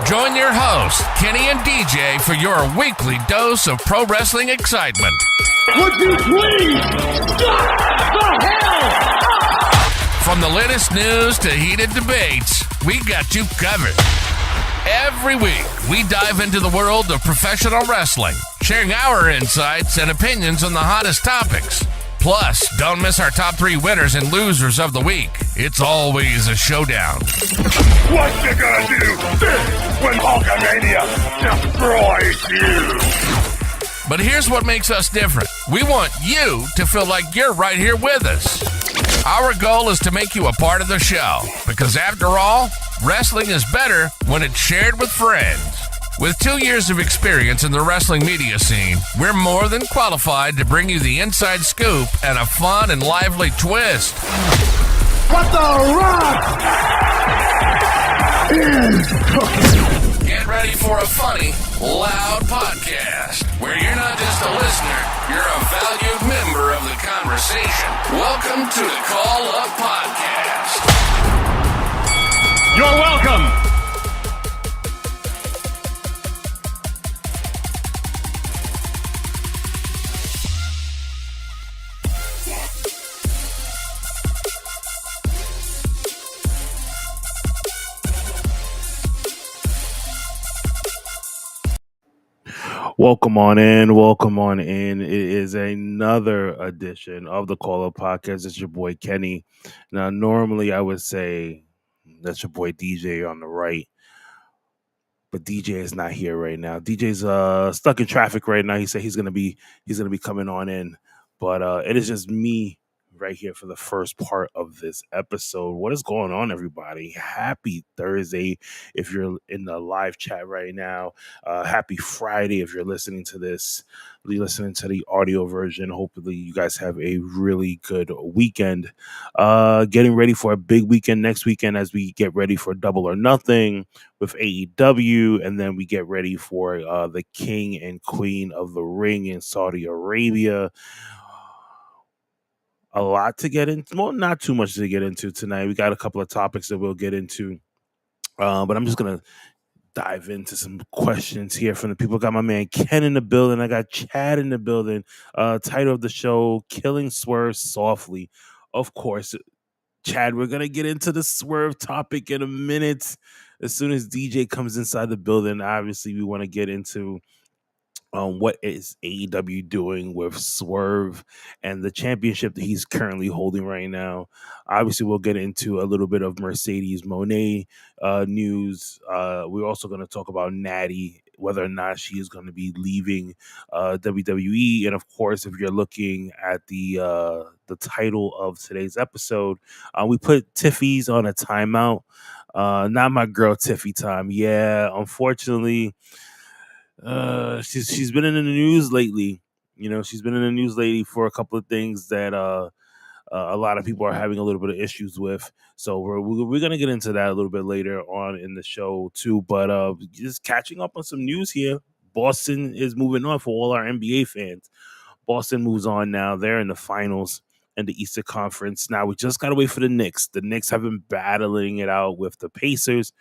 Join your hosts, Kenny and DJ, for your weekly dose of pro wrestling excitement. Would you please shut the hell up? From the latest news to heated debates, we got you covered. Every week, we dive into the world of professional wrestling, sharing our insights and opinions on the hottest topics. Plus, don't miss our top 3 winners and losers of the week. It's always a showdown. What you gonna do when Hulkamania destroys you? But here's what makes us different. We want you to feel like you're right here with us. Our goal is to make you a part of the show, because after all, wrestling is better when it's shared with friends. With 2 years of experience in the wrestling media scene, we're more than qualified to bring you the inside scoop and a fun and lively twist. What the rock is cooking? Get ready for a funny, loud podcast where you're not just a listener, you're a valued member of the conversation. Welcome to the Call Up Podcast. You're welcome. Welcome on in. It is another edition of the Call Up Podcast. It's your boy Kenny. Now, normally I would say that's your boy DJ on the right, but DJ is not here right now. DJ's stuck in traffic right now. He said he's gonna be coming on in, but it is just me right here for the first part of this episode. What is going on, everybody? Happy Thursday if you're in the live chat right now. Happy Friday if you're listening to this. You're listening to the audio version. Hopefully you guys have a really good weekend. Getting ready for a big weekend next weekend as we get ready for Double or Nothing with AEW, and then we get ready for the King and Queen of the Ring in Saudi Arabia. A lot to get into. Well, not too much to get into tonight. We got a couple of topics that we'll get into. But I'm just going to dive into some questions here from the people. Got my man Ken in the building. I got Chad in the building. Title of the show, Killing Swerve Softly. Of course, Chad, we're going to get into the Swerve topic in a minute. As soon as DJ comes inside the building, obviously we want to get into what is AEW doing with Swerve and the championship that he's currently holding right now. Obviously, we'll get into a little bit of Mercedes Moné news. We're also going to talk about Natty, whether or not she is going to be leaving WWE. And of course, if you're looking at the title of today's episode, we put Tiffy's on a timeout. Not my girl Tiffy time. Yeah, unfortunately, she's been in the news lately. You know, she's been in the news lately for a couple of things that a lot of people are having a little bit of issues with. So we're gonna get into that a little bit later on in the show too. But just catching up on some news here. Boston is moving on for all our NBA fans. Boston moves on now. They're in the finals in the Eastern Conference. Now we just gotta wait for the Knicks. The Knicks have been battling it out with the Pacers.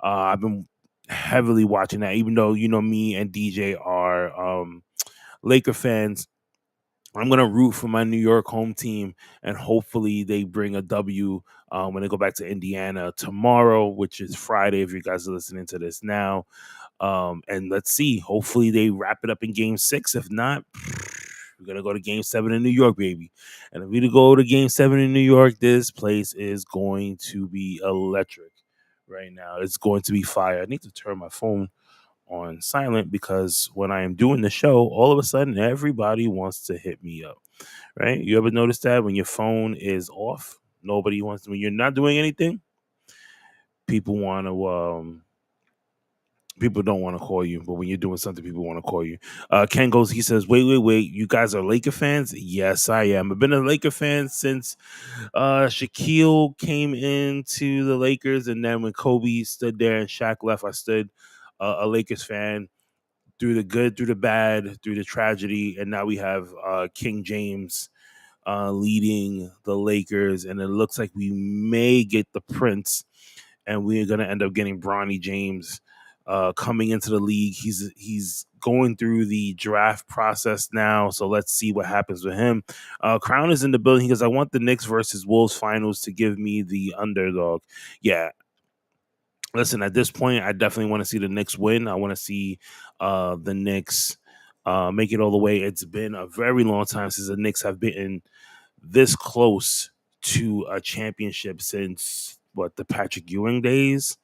I've been heavily watching that, even though me and DJ are Laker fans. I'm gonna root for my New York home team, and hopefully they bring a W when they go back to Indiana tomorrow, which is Friday if you guys are listening to this now. And let's see, hopefully they wrap it up in Game 6. If not, we're gonna go to Game 7 in New York, baby. And if we go to Game 7 in New York, this place is going to be electric. Right now, it's going to be fire. I need to turn my phone on silent because when I am doing the show, all of a sudden everybody wants to hit me up. Right? You ever notice that when your phone is off, nobody wants to? When you're not doing anything, people want to. People don't want to call you, but when you're doing something, people want to call you. Ken goes, he says, wait, you guys are Laker fans? Yes, I am. I've been a Laker fan since Shaquille came into the Lakers, and then when Kobe stood there and Shaq left, I stood a Lakers fan through the good, through the bad, through the tragedy, and now we have King James leading the Lakers, and it looks like we may get the Prince, and we're going to end up getting Bronny James coming into the league. He's going through the draft process now, so let's see what happens with him. Crown is in the building because I want the Knicks versus Wolves finals to give me the underdog. Yeah. Listen, at this point, I definitely want to see the Knicks win. I want to see the Knicks make it all the way. It's been a very long time since the Knicks have been this close to a championship since the Patrick Ewing days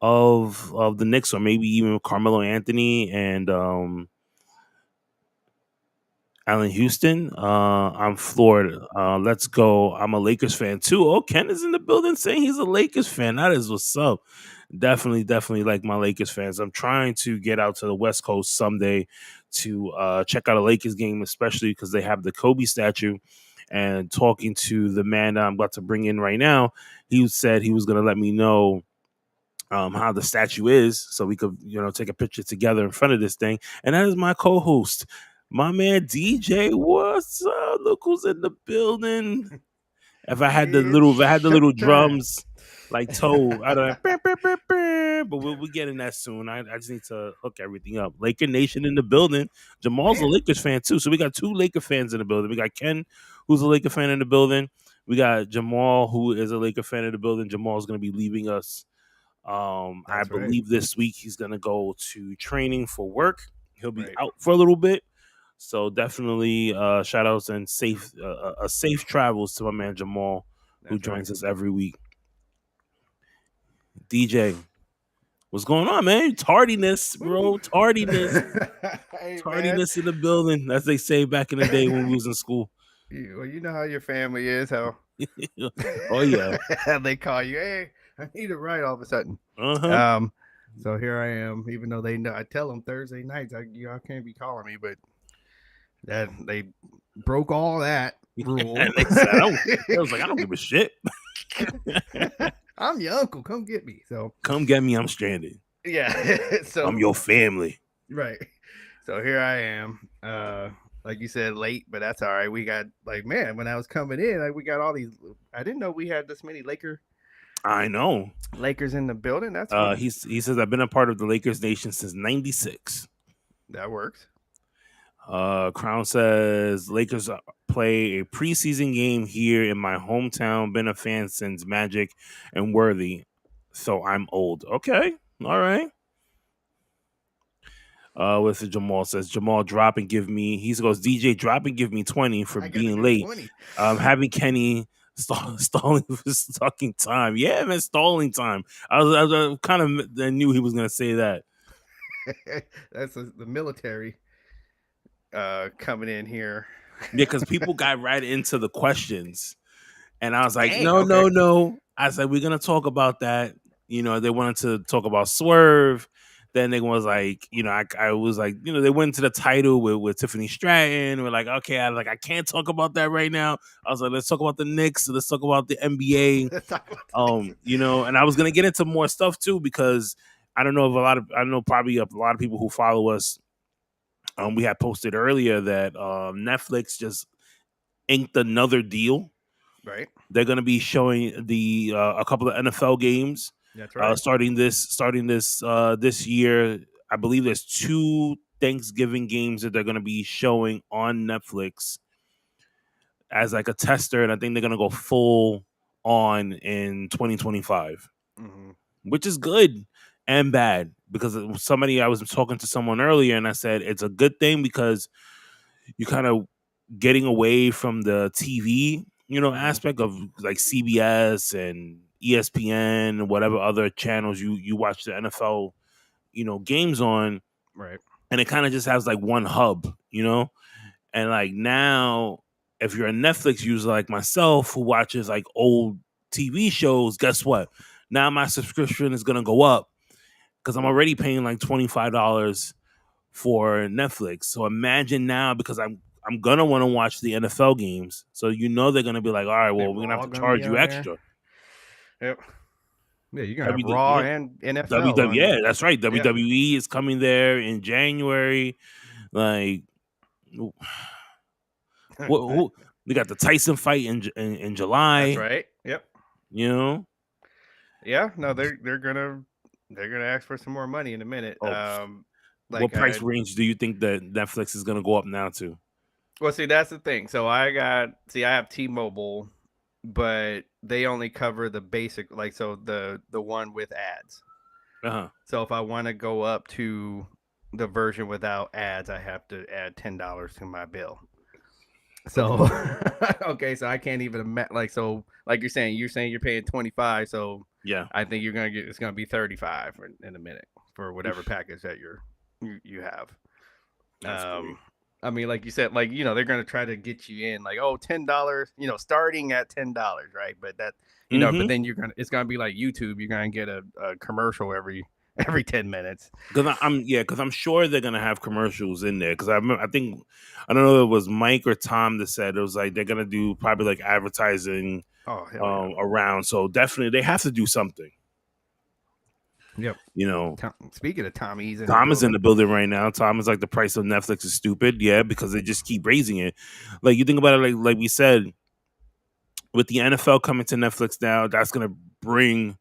of the Knicks, or maybe even Carmelo Anthony and Allen Houston. I'm floored. Let's go. I'm a Lakers fan too. Oh, Ken is in the building saying he's a Lakers fan. That is what's up. Definitely like my Lakers fans. I'm trying to get out to the West Coast someday to check out a Lakers game, especially because they have the Kobe statue. And talking to the man that I'm about to bring in right now, he said he was going to let me know how the statue is, so we could, take a picture together in front of this thing. And that is my co-host, my man DJ. What's up? Look who's in the building. If I had the little drums like Toad, I'd have but we'll get in that soon. I just need to hook everything up. Laker Nation in the building. Jamal's a Lakers fan too, so we got 2 Laker fans in the building. We got Ken, who's a Laker fan in the building. We got Jamal, who is a Laker fan in the building. Jamal's going to be leaving us. I believe this week he's going to go to training for work. He'll be out for a little bit. So definitely shout outs and safe travels to my man Jamal, who joins us every week. DJ, what's going on, man? Tardiness, bro. Tardiness. Hey, tardiness in the building, as they say back in the day when we was in school. Well, you know how your family is, how oh yeah. They call you, hey, I need a ride all of a sudden. Uh-huh. So here I am, even though they know, I tell them Thursday nights, y'all can't be calling me, but that they broke all that rule. And they said, I was like, I don't give a shit. I'm your uncle. Come get me. So come get me. I'm stranded. Yeah. So I'm your family. Right. So here I am. Like you said, late, but that's all right. We got when I was coming in, we got all these. I didn't know we had this many I know. Lakers in the building. That's he says I've been a part of the Lakers Nation since '96. That works. Crown says Lakers play a preseason game here in my hometown. Been a fan since Magic and Worthy, so I'm old. Okay, all right. With Jamal says Jamal drop and give me. He goes DJ drop and give me 20 for being late. Having Kenny stalling for stalking time. Yeah, man, stalling time. I kind of knew he was gonna say that. That's the military coming in here. Yeah, because people got right into the questions, and I was like, no. I said we're gonna talk about that. They wanted to talk about Swerve. Then they was like, I was like, they went to the title with Tiffany Stratton. We're like, okay, I can't talk about that right now. I was like, let's talk about the Knicks. Let's talk about the NBA. And I was gonna get into more stuff too because I don't know if I know probably a lot of people who follow us. We had posted earlier that Netflix just inked another deal. Right. They're gonna be showing a couple of NFL games. That's right. Starting this year, I believe there's 2 Thanksgiving games that they're going to be showing on Netflix as like a tester, and I think they're going to go full on in 2025, which is good and bad because I was talking to someone earlier, and I said it's a good thing because you kind of getting away from the TV, aspect of like CBS and ESPN and whatever other channels you watch the NFL, games on. Right. And it kind of just has like one hub, and like now if you're a Netflix user like myself who watches like old TV shows, guess what? Now my subscription is going to go up because I'm already paying like $25 for Netflix. So imagine now, because I'm going to want to watch the NFL games. So they're going to be like, all right, well, we're going to have to charge you extra. Yep. Yeah, you're gonna have Raw and NFL. Yeah, that's right. WWE is coming there in January. Like, who they got the Tyson fight in July. That's right. Yep. Yeah. No, they're gonna they're gonna ask for some more money in a minute. Oh, Like what price range do you think that Netflix is going to go up now to? well, see, that's the thing. So I have T-Mobile, but they only cover the basic, like so the one with ads. Uh-huh. So if I want to go up to the version without ads, I have to add $10 to my bill. So okay, so I can't even like so like you're saying you're paying 25, so Yeah. I think it's gonna be 35 in a minute for whatever package that you have. That's great. I mean, like you said, like they're gonna try to get you in, like $10, starting at $10, right? But that but then it's gonna be like YouTube. You're gonna get a commercial every 10 minutes. Because I'm sure they're gonna have commercials in there. Because I don't know if it was Mike or Tom that said it was like they're gonna do probably like advertising around. So definitely they have to do something. Yep. Speaking of Tommy, Tom is in the building right now. Tom is like, the price of Netflix is stupid. Yeah, because they just keep raising it. Like you think about it, like we said, with the NFL coming to Netflix now, that's gonna bring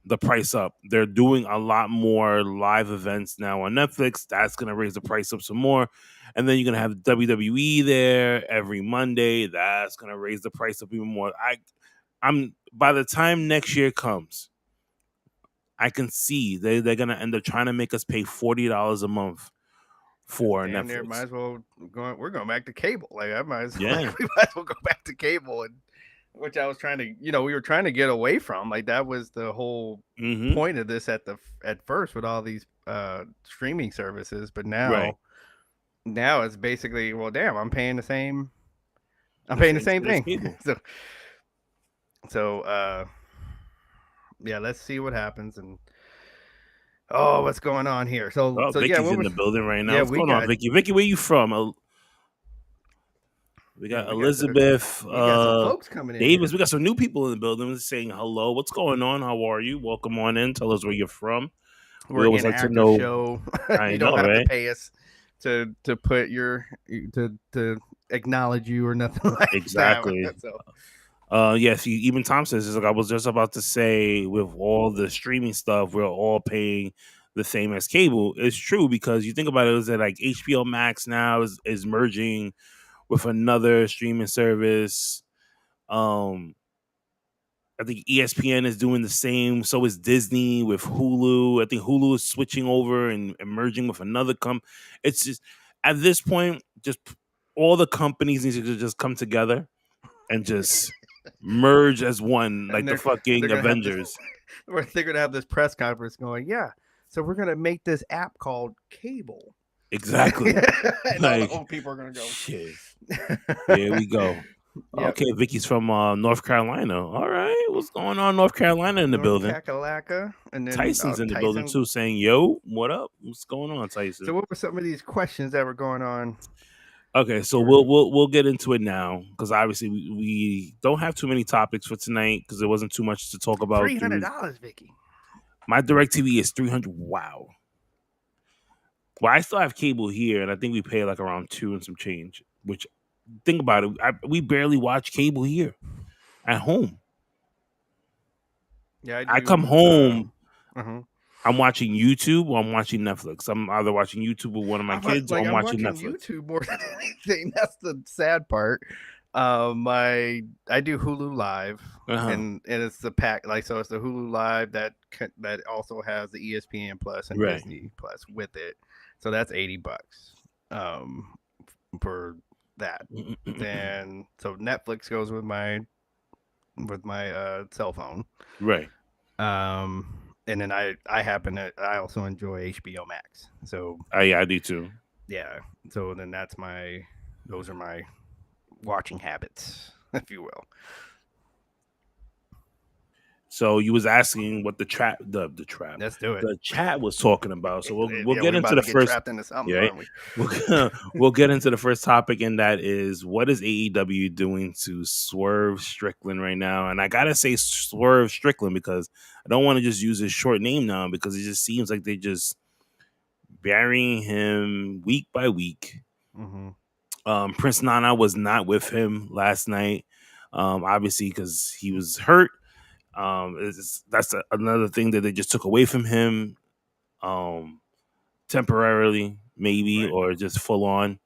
the price up. They're doing a lot more live events now on Netflix. That's going to raise the price up some more. And then you're going to have WWE there every Monday. That's going to raise the price up even more. I'm by the time next year comes, I can see they're going to end up trying to make us pay $40 a month for Netflix. There, might as well we're going back to cable. Like we might as well go back to cable, and which I was trying to, we were trying to get away from. Like that was the whole point of this at first with all these streaming services. But now it's basically, well, damn, I'm paying the same. I'm paying the same thing. so yeah, let's see what happens. And what's going on here? So Vicky's in the building right now. What's going on, Vicky? Vicky, where you from? We got Elizabeth, we got some folks coming in. Davis. We got some new people in the building saying hello. What's going on? How are you? Welcome on in. Tell us where you're from. We always like to know. Show. You don't have to pay us to put to acknowledge you or nothing like exactly. that. So. Yes. Even Tom says, like I was just about to say, with all the streaming stuff, we're all paying the same as cable. It's true because you think about it, is that like HBO Max now is merging with another streaming service. I think ESPN is doing the same. So is Disney with Hulu. I think Hulu is switching over and merging with another company. It's just at this point, just all the companies need to just come together and just merge as one, like the fucking Avengers. They're gonna have this press conference going, yeah. So we're gonna make this app called Cable. Exactly. And like, all the old people are gonna go. Shit. Here we go. Yep. Okay, Vicky's from North Carolina. All right, what's going on, North Carolina in the building? Kakalaka, and then Tyson's in the building too, saying, "Yo, what up? What's going on, Tyson?" So, what were some of these questions that were going on? Okay, so we'll get into it now because obviously we don't have too many topics for tonight because there wasn't too much to talk about. $300, Vicky. My DirecTV is $300. Wow. Well, I still have cable here, and I think we pay like around $2 and some change. Which, think about it, we barely watch cable here at home. Yeah, I come home. I'm watching YouTube or I'm watching Netflix. I'm either watching YouTube with one of my kids or I'm watching Netflix. YouTube more than anything. That's the sad part. I do Hulu Live, and it's the pack. Like, so it's the Hulu Live that also has the ESPN Plus and Disney Plus with it. So that's $80 for that. Then so Netflix goes with my cell phone, right? And then I also enjoy HBO Max. So yeah, I do too. Yeah. So then those are my watching habits, if you will. So you was asking what the trap. Let's do it. The chat was talking about. So we'll get into the first. We'll get into the first topic, and that is what is AEW doing to Swerve Strickland right now? And I gotta say Swerve Strickland because I don't want to just use his short name now because it just seems like they just burying him week by week. Prince Nana was not with him last night, obviously because he was hurt. That's another thing that they just took away from him, temporarily, maybe, or just full on.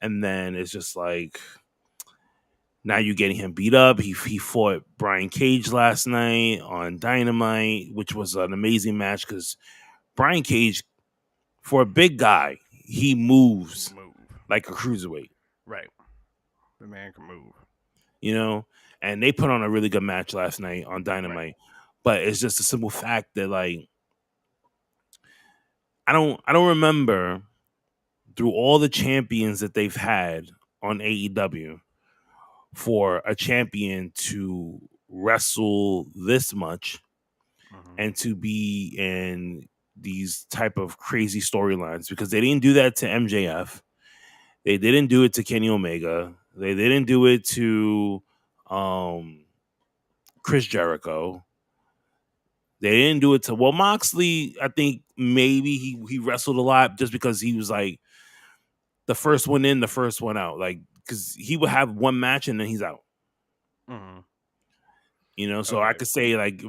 And then it's just like now you're getting him beat up. He fought Brian Cage last night on Dynamite, which was an amazing match because Brian Cage, for a big guy, he moves like a cruiserweight. Right. The man can move. You know? And they put on a really good match last night on Dynamite. Right. But it's just a simple fact that, like, I don't remember through all the champions that they've had on AEW for a champion to wrestle this much and to be in these type of crazy storylines, because they didn't do that to MJF. They didn't do it to Kenny Omega. They didn't do it to Chris Jericho. They didn't do it to Moxley. I think maybe he wrestled a lot just because he was like the first one in, the first one out. Like, because he would have one match and then he's out. Mm-hmm. You know, so I could say like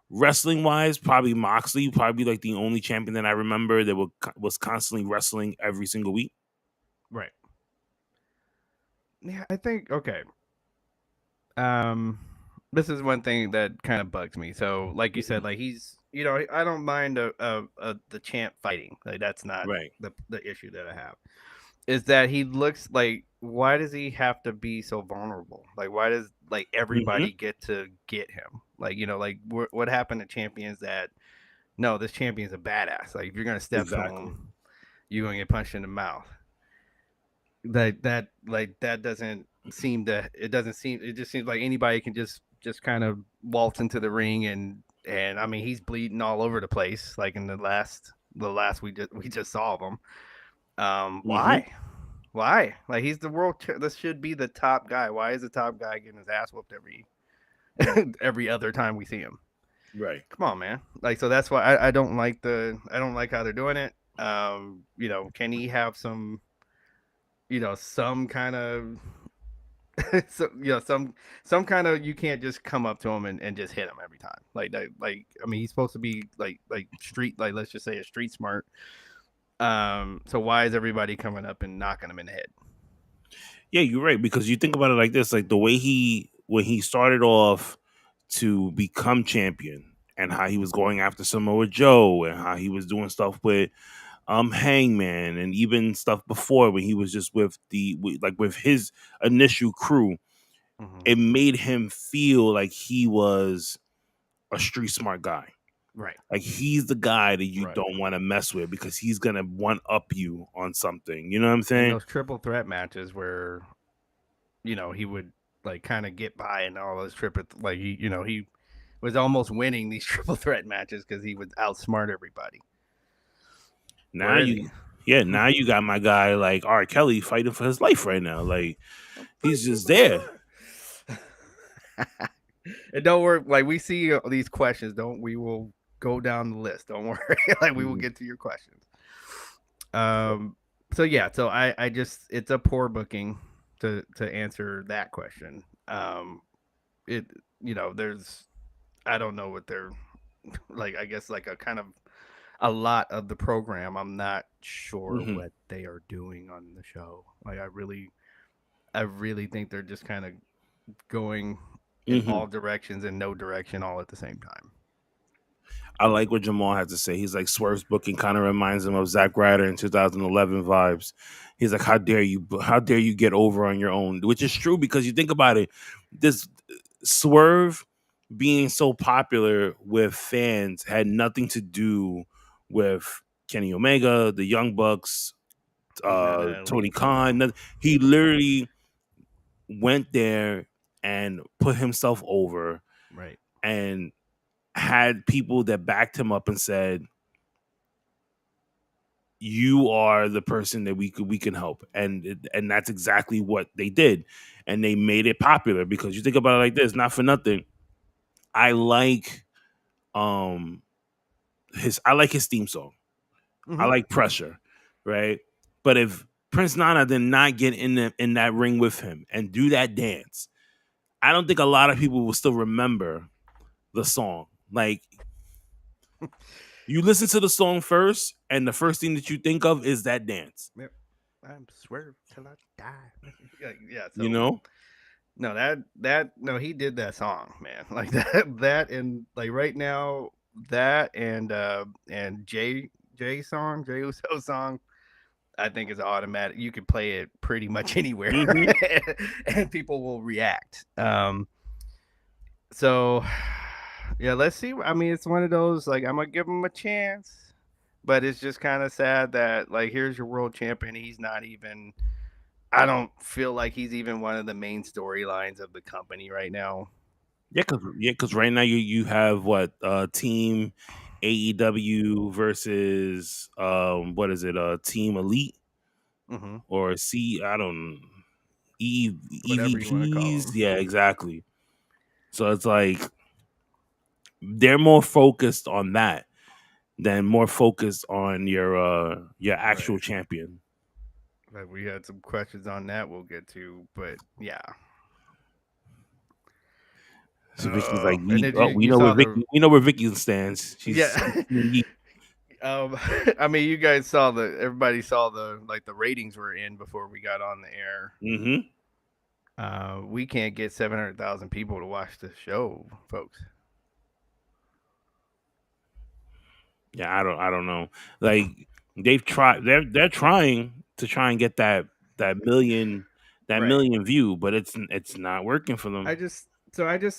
wrestling wise, probably Moxley, probably like the only champion that I remember that was constantly wrestling every single week. Right. Yeah, I think this is one thing that kind of bugs me. So, like you said, like he's, you know, I don't mind the champ fighting. Like that's not the issue that I have. Is that he looks like, why does he have to be so vulnerable? Like, why does like everybody get to get him? Like, you know, like what happened to champions that, no, this champion's a badass. Like if you're gonna step on him, you're gonna get punched in the mouth. That doesn't seem to. It just seems like anybody can just kind of waltz into the ring and I mean he's bleeding all over the place. Like in the last we just saw of him. Why? Like he's the world. This should be the top guy. Why is the top guy getting his ass whooped every other time we see him? Right. Come on, man. Like, so that's why I don't like how they're doing it. You know, can he have some, you know, some kind of, some kind of, you can't just come up to him and just hit him every time. Like, I mean, he's supposed to be like street, like let's just say a street smart. So why is everybody coming up and knocking him in the head? Yeah, you're right, because you think about it like this, like the way when he started off to become champion and how he was going after Samoa Joe and how he was doing stuff with Hangman and even stuff before when he was just with his initial crew, it made him feel like he was a street smart guy. Right. Like he's the guy that you don't want to mess with because he's going to one up you on something. You know what I'm saying? And those triple threat matches where, you know, he would like kind of get by in all those triple, like he was almost winning these triple threat matches because he would outsmart everybody. Now now you got my guy like R. Kelly fighting for his life right now. Like he's just there. And don't worry, like we see these questions, we will go down the list. Don't worry. Like we will get to your questions. So yeah, so I just, it's a poor booking to answer that question. It, you know, there's, I don't know what they're like, I guess like a kind of a lot of the program. I'm not sure what they are doing on the show. Like I really think they're just kind of going in all directions and no direction all at the same time. I like what Jamal had to say. He's like, Swerve's booking kind of reminds him of Zack Ryder in 2011 vibes. He's like, how dare you get over on your own? Which is true, because you think about it, this Swerve being so popular with fans had nothing to do with Kenny Omega, the Young Bucks, Tony Khan. He literally went there and put himself over, right, and had people that backed him up and said, you are the person that we can help. And that's exactly what they did. And they made it popular, because you think about it like this, not for nothing, I like his theme song. I like Pressure, right? But if Prince Nana did not get in that ring with him and do that dance, I don't think a lot of people will still remember the song. Like, you listen to the song first, and the first thing that you think of is that dance. Yep. I'm swerve till I die. Yeah. You So know? no, no, he did that song, man. Like that, and like right now, that and Jay song, Jay Uso song, I think is automatic. You could play it pretty much anywhere, and people will react. So yeah, let's see. I mean, it's one of those like I'm gonna give him a chance, but it's just kind of sad that like here's your world champion. He's not even. I don't feel like he's even one of the main storylines of the company right now. Yeah, because right now you have what team AEW versus what is it Team Elite or I don't Whatever you want to call EVPs. him. Yeah, exactly. So it's like they're more focused on that than more focused on your actual champion. Like we had some questions on that we'll get to, but yeah. So Vicky's like, And then we you know where saw we know where Vicky stands. She's yeah. I mean, you guys saw everybody saw the ratings were in before we got on the air. We can't get 700,000 people to watch the show, folks. Yeah, I don't know. Like they've tried, they're trying to try and get that million view, but it's not working for them. I just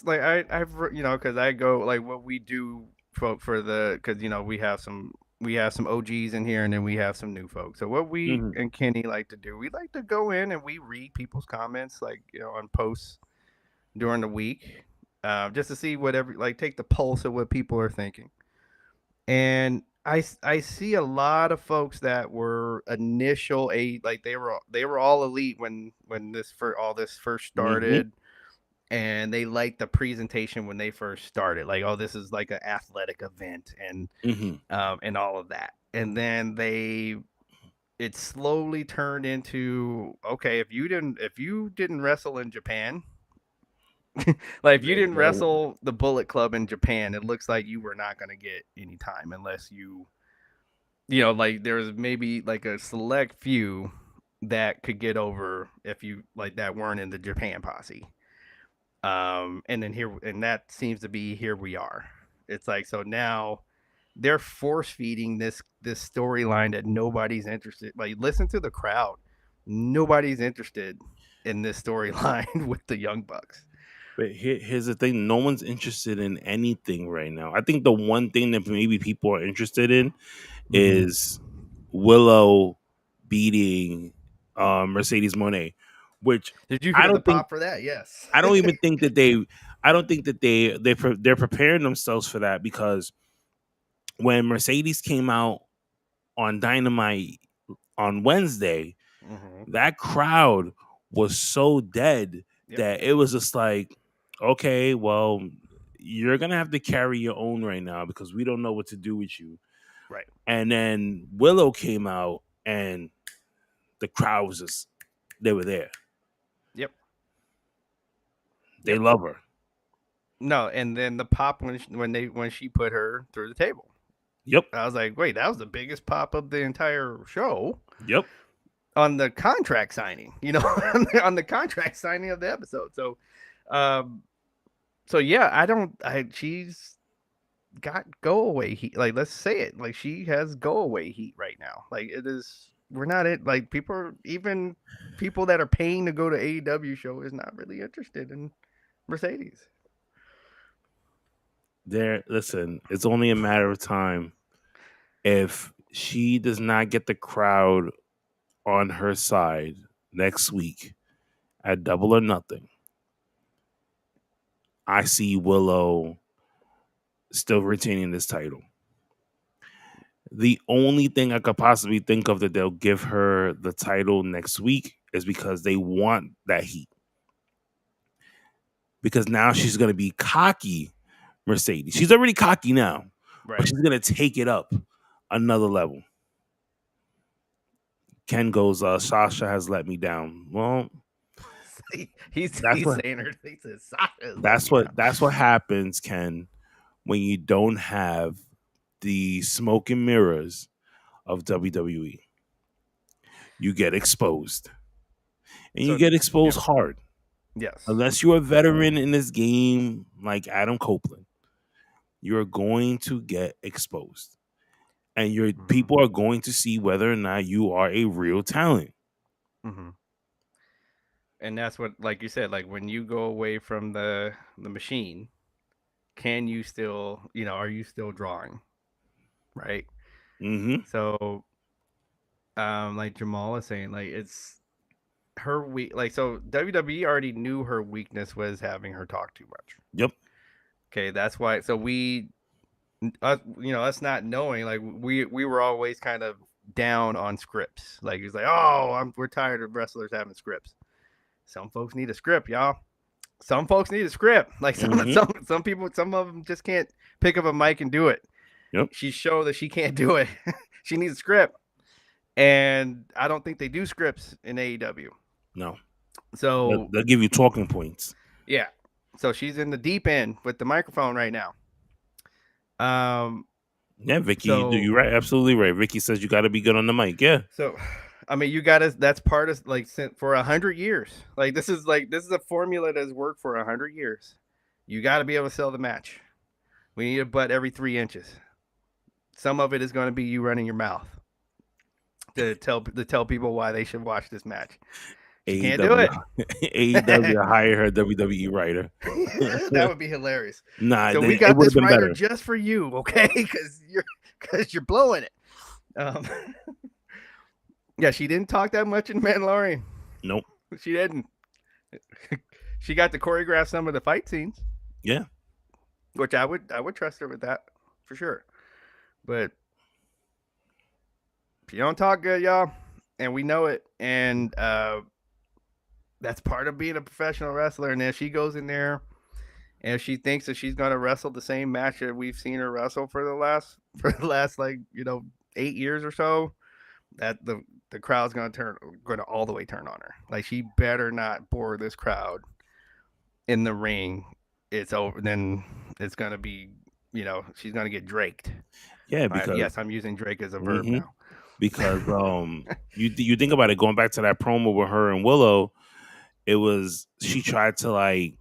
like I've because I go like what we do for the because we have some OGs in here and then we have some new folks. So what we and Kenny like to do, we like to go in and we read people's comments like on posts during the week, just to see take the pulse of what people are thinking. And I see a lot of folks that were initial like they were all elite when all this first started, and they liked the presentation when they first started. Like, oh, this is like an athletic event, and and all of that. And then it slowly turned into, okay, if you didn't wrestle in Japan. Like if you didn't wrestle the Bullet Club in Japan, it looks like you were not going to get any time unless like there's maybe like a select few that could get over if you like that weren't in the Japan posse. And then that seems to be here we are. It's like, so now they're force feeding this storyline that nobody's interested. Like, listen to the crowd. Nobody's interested in this storyline with the Young Bucks. But here's the thing: no one's interested in anything right now. I think the one thing that maybe people are interested in is Willow beating Mercedes Moné. Which did you hear the pop for that? Yes. I don't even think that they. I don't think that they're preparing themselves for that, because when Mercedes came out on Dynamite on Wednesday, that crowd was so dead that it was just like, okay, well, you're gonna have to carry your own right now because we don't know what to do with you. Right. And then Willow came out and the crowd was just, they were there. Yep. They love her. No, and then the pop when she put her through the table. Yep. I was like, wait, that was the biggest pop of the entire show. Yep. On the contract signing, on the contract signing of the episode. So, she's got go away heat. Like, let's say it. Like, she has go away heat right now. Like, it is. We're not it. Like, even people that are paying to go to AEW show is not really interested in Mercedes. Listen, it's only a matter of time if she does not get the crowd on her side next week at Double or Nothing. I see Willow still retaining this title. The only thing I could possibly think of that they'll give her the title next week is because they want that heat. Because now she's going to be cocky, Mercedes. She's already cocky now, but she's going to take it up another level. Ken goes, Sasha has let me down. Well, he's That's what saying her. He says Sasha. that's what happens, Ken, when you don't have the smoke and mirrors of WWE. You get exposed, and you get exposed hard. Yes. Unless you're a veteran in this game like Adam Copeland, you're going to get exposed. And your people are going to see whether or not you are a real talent. Mm-hmm. And that's what, like you said, like when you go away from the machine, can you still, are you still drawing? Right. Mm-hmm. So, like Jamal was saying, like it's her weak. Like, so WWE already knew her weakness was having her talk too much. Yep. Okay, that's why. So us not knowing, like we were always kind of down on scripts. Like he's like, oh, we're tired of wrestlers having scripts. Some folks need a script, y'all. Some folks need a script. Like some people, some of them just can't pick up a mic and do it. Yep. She showed that she can't do it. She needs a script. And I don't think they do scripts in AEW. No. So they'll give you talking points. Yeah. So she's in the deep end with the microphone right now. Yeah, Vicky, you're right, absolutely right. Vicky says you got to be good on the mic. Yeah. So, I mean, you got to. That's part of like for 100 years. Like this is a formula that's worked for 100 years. You got to be able to sell the match. We need a butt every 3 inches. Some of it is going to be you running your mouth to tell people why they should watch this match. She can't do it. AEW hire her WWE writer. That would be hilarious. Nah, so we got this writer just for you, okay? Because you're blowing it. Yeah, she didn't talk that much in Mandalorian. Nope, she didn't. She got to choreograph some of the fight scenes. Yeah, which I would trust her with that for sure. But she don't talk good, y'all, and we know it. And that's part of being a professional wrestler. And if she goes in there and she thinks that she's going to wrestle the same match that we've seen her wrestle for the last 8 years or so, that the crowd's going to all the way turn on her. Like, she better not bore this crowd in the ring. It's over. Then it's going to be, she's going to get draked. Yeah, because yes, I'm using Drake as a verb now. Because you think about it, going back to that promo with her and Willow, it was she tried to like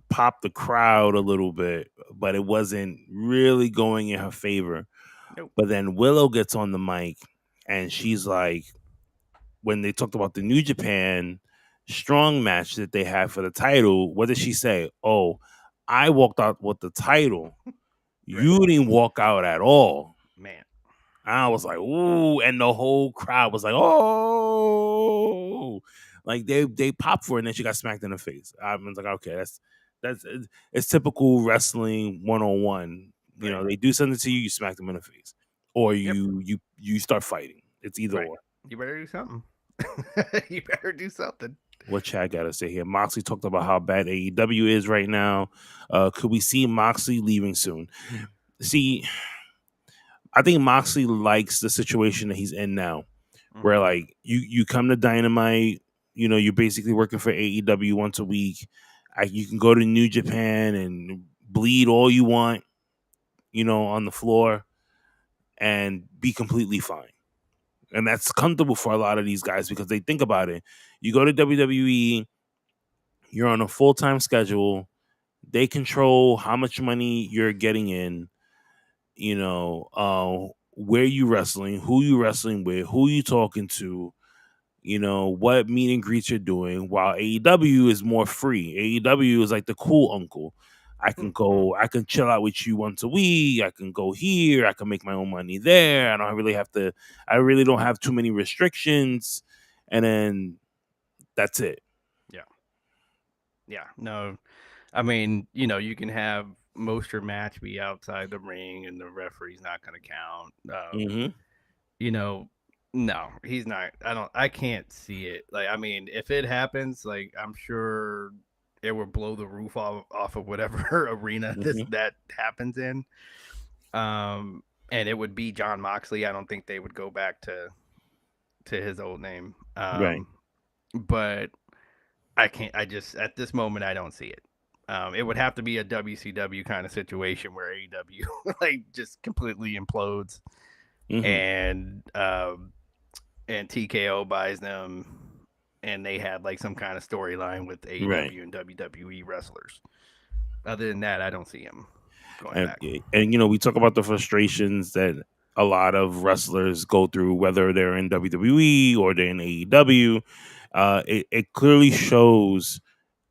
pop the crowd a little bit, but it wasn't really going in her favor. Nope. But then Willow gets on the mic and she's like, when they talked about the New Japan strong match that they had for the title, what did she say? Oh, I walked out with the title. You didn't walk out at all. Man. I was like, ooh, and the whole crowd was like, oh, like they popped for it, and then she got smacked in the face. I was like, okay, that's it's typical wrestling 101. You know, they do something to you, you smack them in the face, or you start fighting. It's either or. You better do something. You better do something. What Chad got to say here? Moxley talked about how bad AEW is right now. Could we see Moxley leaving soon? See, I think Moxley likes the situation that he's in now, where like you come to Dynamite, you're basically working for AEW once a week. You can go to New Japan and bleed all you want, on the floor, and be completely fine. And that's comfortable for a lot of these guys because they think about it. You go to WWE, you're on a full-time schedule. They control how much money you're getting in, where you wrestling, who you wrestling with, who you talking to, what meet and greets you're doing, while AEW is more free. AEW is like the cool uncle. I can chill out with you once a week. I can go here. I can make my own money there. I really don't have too many restrictions. And then that's it. Yeah. Yeah. No, I mean, you can have most of your match be outside the ring and the referee's not going to count. No, he's not. I can't see it. Like, I mean, if it happens, like, I'm sure it will blow the roof off of whatever arena that happens in. And it would be John Moxley. I don't think they would go back to his old name. Right. But I can't. I just at this moment I don't see it. It would have to be a WCW kind of situation where AEW like just completely implodes, and TKO buys them, and they had like some kind of storyline with AEW and WWE wrestlers. Other than that, I don't see him going back. And we talk about the frustrations that a lot of wrestlers go through, whether they're in WWE or they're in AEW. It clearly shows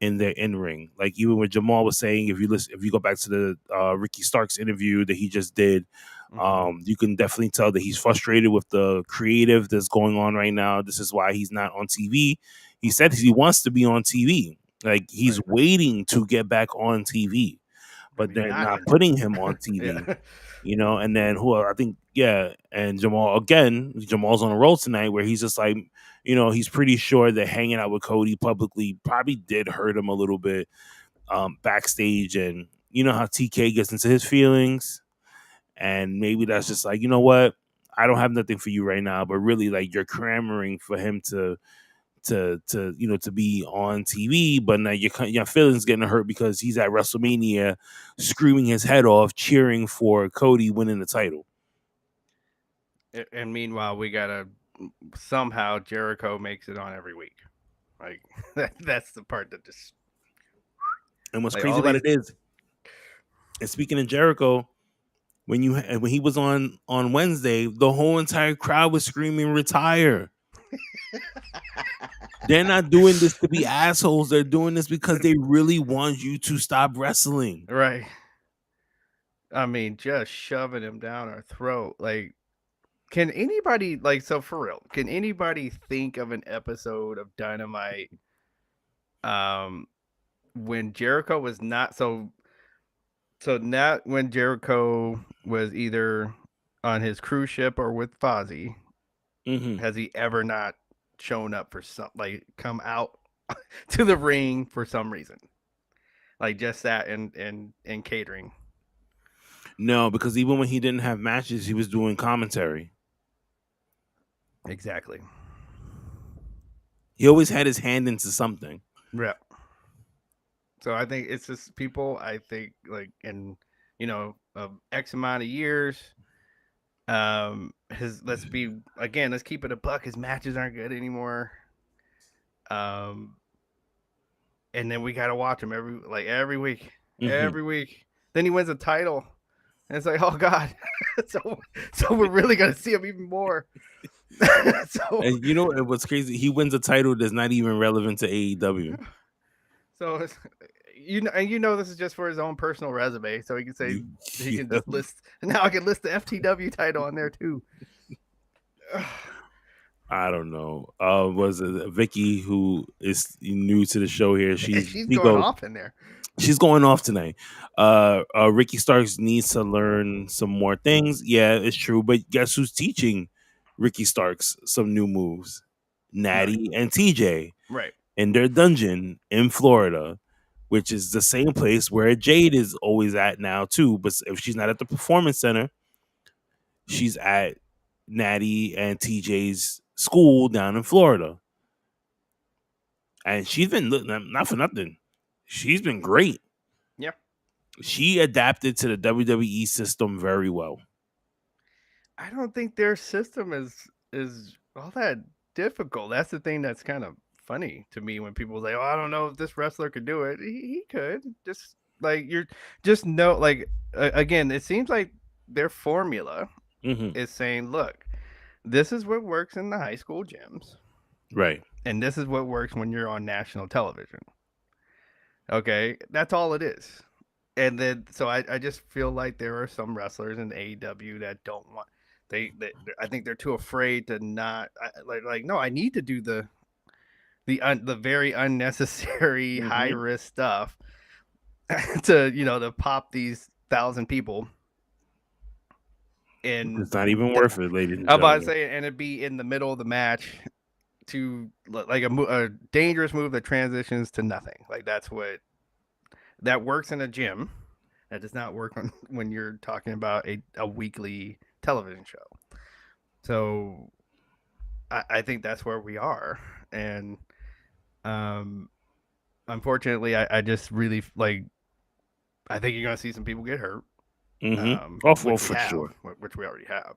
in their in ring. Like even what Jamal was saying, if you go back to the Ricky Starks interview that he just did, you can definitely tell that he's frustrated with the creative that's going on right now. This is why he's not on TV. He said he wants to be on TV. Like he's waiting to get back on TV, but they're not putting him on TV. And then I think, and Jamal's on a roll tonight where he's just like, he's pretty sure that hanging out with Cody publicly probably did hurt him a little bit backstage. And you know how TK gets into his feelings, and maybe that's just like, you know what, I don't have nothing for you right now, but really like you're clamoring for him to be on TV, but now your feelings getting hurt because he's at WrestleMania screaming his head off, cheering for Cody winning the title. And meanwhile, we gotta somehow Jericho makes it on every week. Like that's the part that just. And what's crazy about it is, and speaking of Jericho, when he was on Wednesday, the whole entire crowd was screaming "retire." They're not doing this to be assholes. They're doing this because they really want you to stop wrestling. Right. I mean, just shoving him down our throat. Like, can anybody, like, so for real, can anybody think of an episode of Dynamite when Jericho was not not when Jericho was either on his cruise ship or with Fozzy, has he ever not shown up for come out to the ring for some reason, like just that and catering? No, because even when he didn't have matches, he was doing commentary. Exactly. He always had his hand into something. Yeah. So I think it's just people. I think like in X amount of years. Let's keep it a buck. His matches aren't good anymore. And then we gotta watch him every week, every week. Then he wins a title, and it's like, oh god, so we're really gonna see him even more. And what's crazy? He wins a title that's not even relevant to AEW. So this is just for his own personal resume, so he can say he can just list. Now I can list the FTW title on there too. I don't know. Was it Vicky, who is new to the show here? She's going off in there. She's going off tonight. Ricky Starks needs to learn some more things. Yeah, it's true. But guess who's teaching Ricky Starks some new moves? Natty and TJ. Right. In their dungeon in Florida, which is the same place where Jade is always at now too. But if she's not at the Performance Center, she's at Natty and TJ's school down in Florida. And she's been, not for nothing, she's been great. Yeah. She adapted to the WWE system very well. I don't think their system is all that difficult. That's the thing that's kind of funny to me when people say, "Oh, I don't know if this wrestler could do it." He could. Just like again, it seems like their formula is saying, "Look, this is what works in the high school gyms, right? And this is what works when you're on national television." Okay, that's all it is. And then, so I just feel like there are some wrestlers in AEW that don't want. I think they're too afraid to not no. I need to do the very unnecessary high risk stuff to pop these 1,000 people. And it's not even worth it, ladies and gentlemen. I'm about to say, and it'd be in the middle of the match to like a dangerous move that transitions to nothing. Like that works in a gym. That does not work when you're talking about a weekly television show. So I think that's where we are. And unfortunately, I just really like. I think you're gonna see some people get hurt. Oh, Which we for have, sure. which we already have.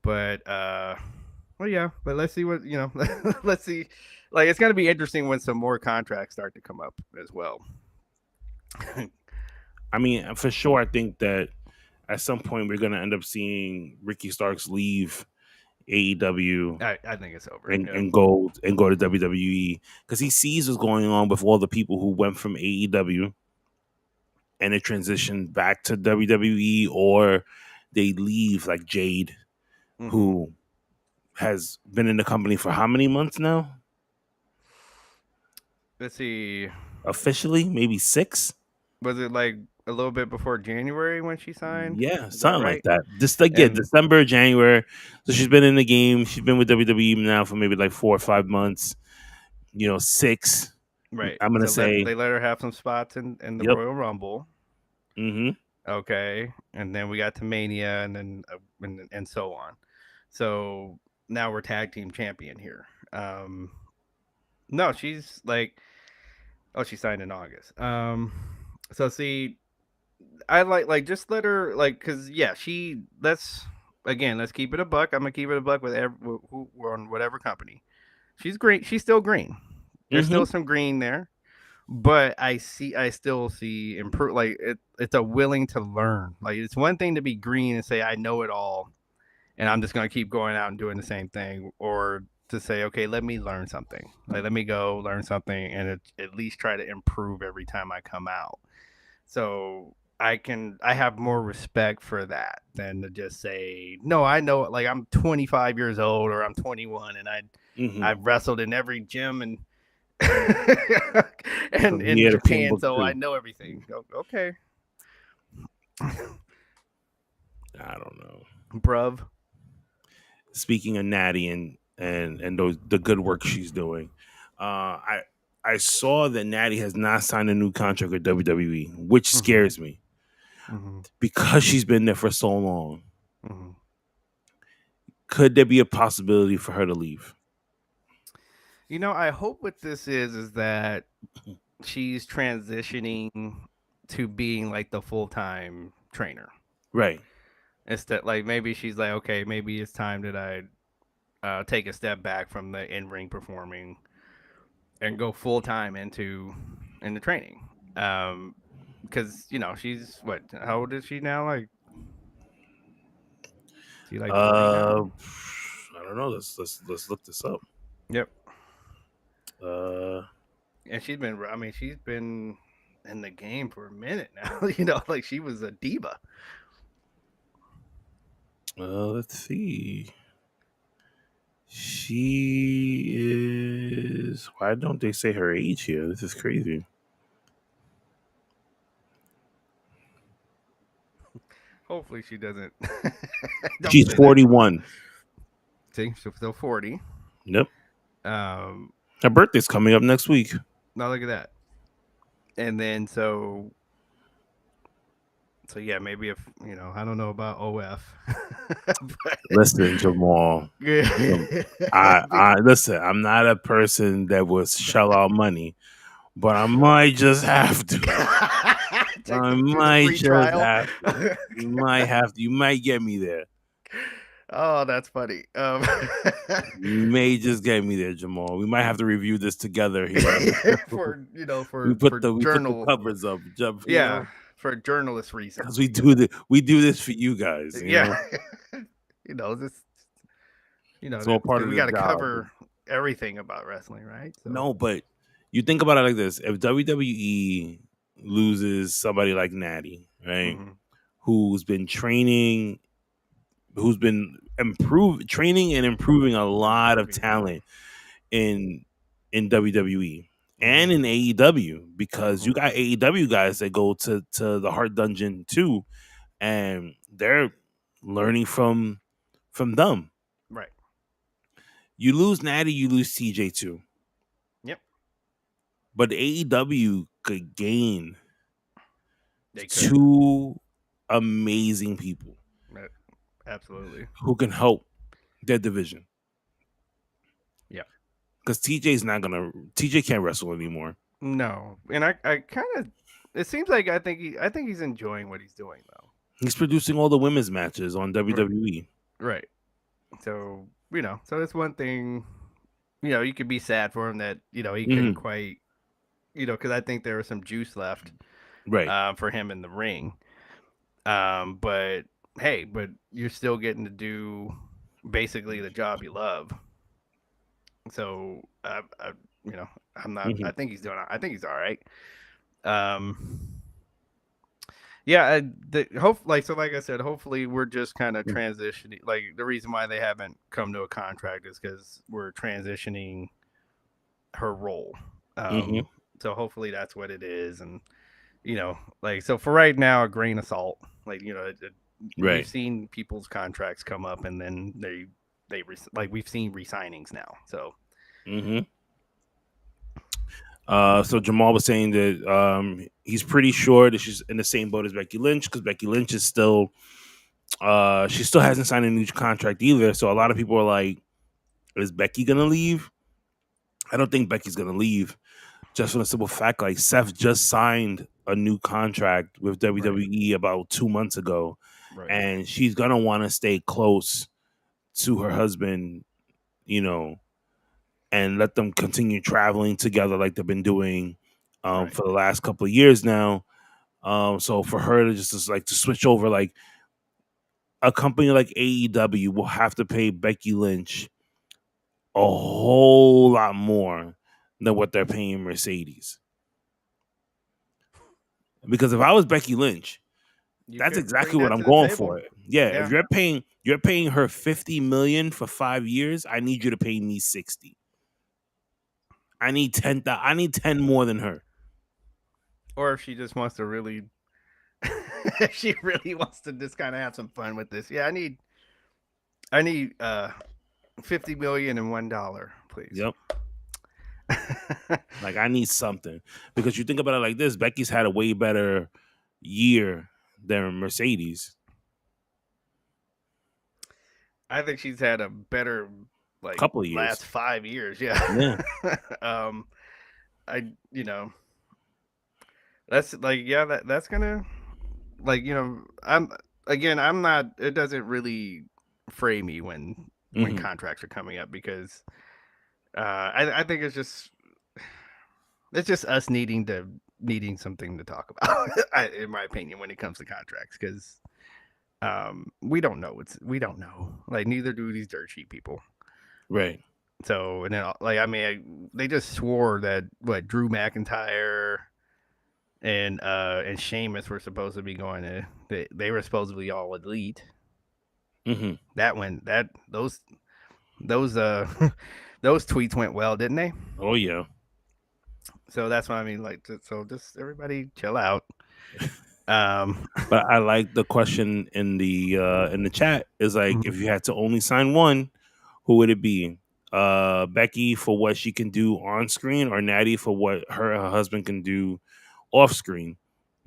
But well, yeah. But let's see what let's see. Like it's gonna be interesting when some more contracts start to come up as well. I mean, for sure, I think that at some point we're gonna end up seeing Ricky Starks leave AEW I think it's over. and, Yeah. and go to WWE because he sees what's going on with all the people who went from AEW and they transition back to WWE, or they leave like Jade, who has been in the company for how many months now? Let's see. Officially, maybe 6. Was it like a little bit before January when she signed? Yeah, Is that something like right? that. Just like And December, January. So she's been in the game. She's been with WWE now for maybe like 4 or 5 months. 6. right. I'm gonna So say, they let her have some spots in the yep. Royal Rumble. Mm-hmm. Okay, and then we got to Mania, and then and so on. So now we're tag team champion here. No, she's like, oh, she signed in August. So see, I like just let her like, cause yeah, let's keep it a buck. I'm gonna keep it a buck with who we're on whatever company. She's green. She's still green. There's Mm-hmm. still some green there, but I still see improve. Like it's a willing to learn. Like it's one thing to be green and say I know it all, and I'm just gonna keep going out and doing the same thing, or to say okay, let me learn something. Like let me go learn something and at least try to improve every time I come out. So I have more respect for that than to just say no. I know like I'm 25 years old or I'm 21 and Mm-hmm. I've wrestled in every gym and So and he in had a clean Japan, book so I too. know everything. Okay, I don't know. bruv. Speaking of Natty and the good work she's doing, I saw that Natty has not signed a new contract with WWE, which scares me because she's been there for so long. Could there be a possibility for her to leave? I hope what this is that she's transitioning to being like the full time trainer. Right. Instead, like maybe she's like, okay, maybe it's time that I take a step back from the in ring performing and go full time into training. Because she's what? How old is she now? Like, is she like 40 now? I don't know. Let's look this up. Yep. Uh, And she's been. I mean, she's been in the game for a minute now. Like she was a diva. let's see. She is. Why don't they say her age here? This is crazy. Hopefully, she doesn't. She's 41. See, she's still 40. Yep. Um, Her birthday's coming up next week. now look at that. And then so yeah, maybe if I don't know about OF. But, Listen, Jamal. I listen. I'm not a person that will shell out money, but I might just have to. I might just have to. You might have to. You might get me there. Oh, that's funny. You may just get me there, Jamal. We might have to review this together here. for we put the journal covers up. Yeah, for journalist reasons. Because we do this for you guys. Yeah. This it's all part of we the got to job. cover everything about wrestling, right? So. No, but you think about it like this: if WWE loses somebody like Natty, right, who's been training, who's been training and improving a lot of talent in WWE and in AEW, because you got AEW guys that go to the Heart Dungeon too, and they're learning from them. Right. You lose Natty, you lose TJ too. Yep. But AEW could gain They could. 2 amazing people. Right. Absolutely. Who can help their division. Yeah. Because TJ can't wrestle anymore. No, and I kind of. It seems like I think he's enjoying what he's doing though. He's producing all the women's matches on WWE. Right. So so it's one thing. You could be sad for him that he couldn't quite. Because I think there was some juice left. Right. For him in the ring. But hey, you're still getting to do basically the job you love. So, I'm not. I think he's doing. I think he's all right. Yeah. Like I said, hopefully we're just kind of transitioning. Like the reason why they haven't come to a contract is because we're transitioning her role. So hopefully that's what it is, and so for right now, a grain of salt. Like we've seen people's contracts come up, and then we've seen re-signings now. So. So Jamal was saying that he's pretty sure that she's in the same boat as Becky Lynch because Becky Lynch is still she still hasn't signed a new contract either. So a lot of people are like, is Becky gonna leave? I don't think Becky's gonna leave. Just for the simple fact, like Seth just signed a new contract with WWE about 2 months ago, and she's gonna want to stay close to her husband, and let them continue traveling together like they've been doing for the last couple of years now. So for her to just to switch over, like a company like AEW will have to pay Becky Lynch a whole lot more than what they're paying Mercedes. Because if I was Becky Lynch, that's exactly what I'm going for. Yeah, if you're paying her $50 million for 5 years, I need you to pay me 60. I need 10. I need 10 more than her. Or if she just wants to really, she really wants to just kind of have some fun with this. Yeah, I need $50 million and $1, please. Yep. Like I need something, because you think about it like this: Becky's had a way better year than Mercedes. I think she's had a better couple of years, last 5 years. Yeah. That's that's gonna I'm not. It doesn't really fray me when contracts are coming up, because I think it's just us needing something to talk about, in my opinion, when it comes to contracts, because we don't know. Like neither do these dirt sheet people, right? So, and then they just swore that Drew McIntyre and Sheamus were supposed to be going to. They were supposedly all elite. Those those tweets went well, didn't they? Oh yeah. So that's what I mean. So just everybody chill out. But I like the question in the chat is like, if you had to only sign one, who would it be? Becky for what she can do on screen, or Natty for what her husband can do off screen?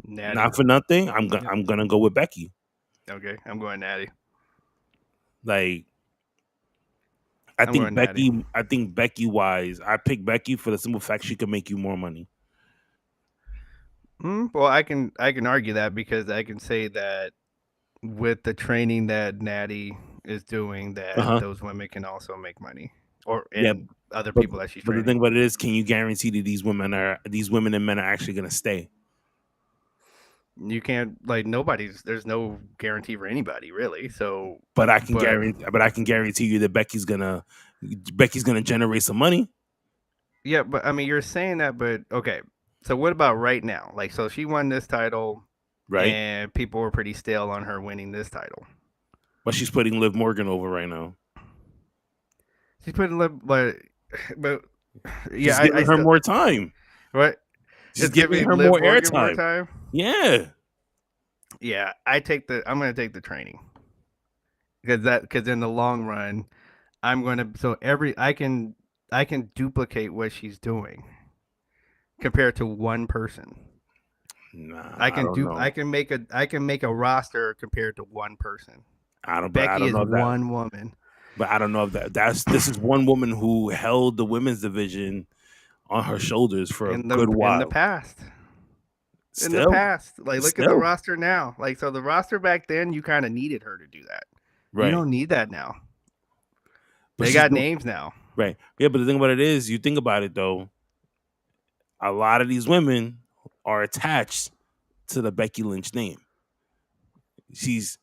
Natty. Not for nothing, I'm gonna go with Becky. Okay, I'm going Natty. Like, I think Becky wise, I pick Becky for the simple fact she can make you more money. Well, I can argue that, because I can say that with the training that Natty is doing, that those women can also make money, other people that she's training. But the thing about it is, can you guarantee that these women and men are actually going to stay? You can't. There's no guarantee for anybody, really. So, but I can guarantee you that Becky's gonna generate some money. Yeah, but I mean, you're saying that, but okay. So what about right now? So she won this title, right? And people were pretty stale on her winning this title. But she's putting Liv Morgan over right now. She's putting Liv, but yeah, she's giving her more time. What? She's giving her more airtime. Yeah. Yeah, I'm going to take the training, because in the long run, I'm going to I can duplicate what she's doing compared to one person. Nah, I can make a roster compared to one person. Becky is one woman. But I don't know if this is one woman who held the women's division on her shoulders for a good in while. the past. Still, in the past, like look at the roster now. Like so, the roster back then, you kind of needed her to do that. Right. You don't need that now. But they got names now. Right. Yeah, but the thing about it is, you think about it though, a lot of these women are attached to the Becky Lynch name. She's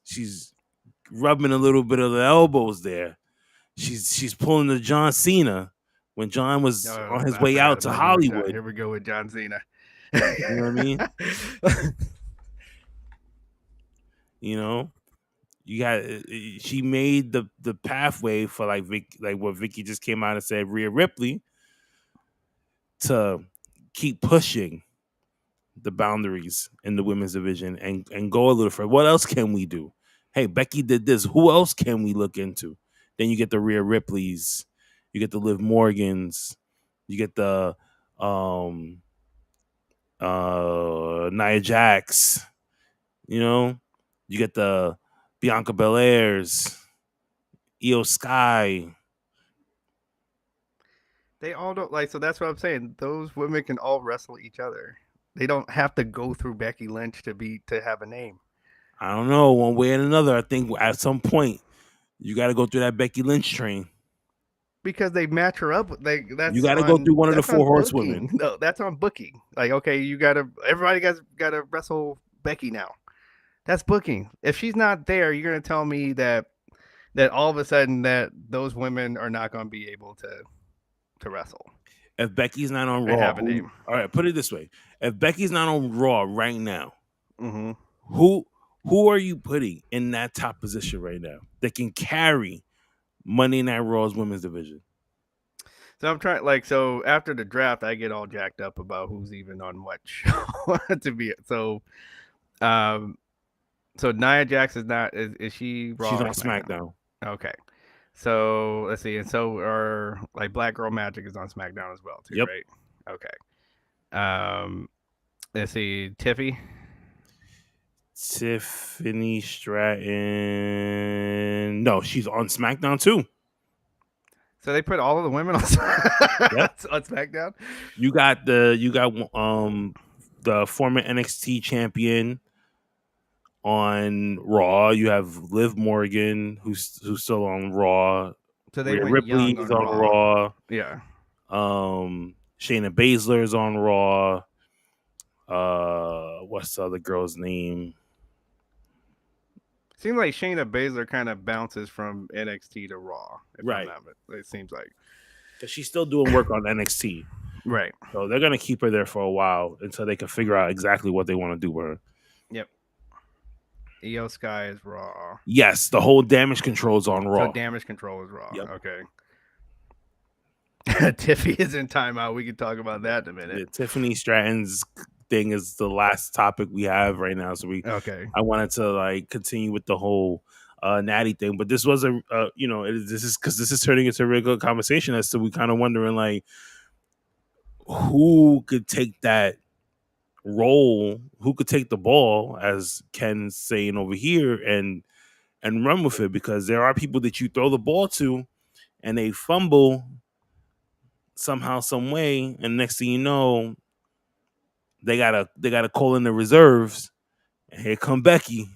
rubbing a little bit of the elbows there. She's pulling the John Cena when John was on his way out to Hollywood. Here we go with John Cena. You know what I mean? You know, you got she made the pathway for like what Vicky just came out and said, Rhea Ripley, to keep pushing the boundaries in the women's division and go a little further. What else can we do? Hey, Becky did this. Who else can we look into? Then you get the Rhea Ripleys, you get the Liv Morgans, you get the Nia Jax, you know, you get the Bianca Belairs, Io Sky. They all don't like, so that's what I'm saying. Those women can all wrestle each other. They don't have to go through Becky Lynch to have a name. I don't know, one way or another. I think at some point you got to go through that Becky Lynch train because they match her up. You got to go through one of the 4 horsewomen. No, that's on booking. Like, okay, everybody got to wrestle Becky now. That's booking. If she's not there, you're gonna tell me that all of a sudden that those women are not gonna be able to wrestle. If Becky's not on Raw, have a name. All right, put it this way: if Becky's not on Raw right now, mm-hmm. Who are you putting in that top position right now that can carry Monday Night Raw's women's division? So I'm trying, so after the draft, I get all jacked up about who's even on what show to be. So Nia Jax is not. Is she Raw? She's on SmackDown. Okay. So let's see, and so our Black Girl Magic is on SmackDown as well too, yep. Right? Okay. Let's see, Tiffy. Tiffany Stratton. No, she's on SmackDown too. So they put all of the women on, on SmackDown. You got the former NXT champion on Raw. You have Liv Morgan, who's still on Raw. So they Ripley is on Raw. Yeah. Shayna Baszler is on Raw. What's the other girl's name? Seems like Shayna Baszler kind of bounces from NXT to Raw. Right. It seems like. Because she's still doing work on NXT. Right. So they're going to keep her there for a while until they can figure out exactly what they want to do with her. Yep. Io Sky is Raw. Yes, the whole Damage Control is on Raw. So Damage Control is Raw. Yep. Okay. Tiffy is in timeout. We can talk about that in a minute. Yeah, Tiffany Stratton's thing is the last topic we have right now. So I wanted to continue with the whole Natty thing, but this was this is turning into a real good conversation as to we kind of wondering who could take that role, who could take the ball, as Ken's saying over here, and run with it, because there are people that you throw the ball to and they fumble somehow, some way, and next thing you know, they gotta call in the reserves, and here come Becky.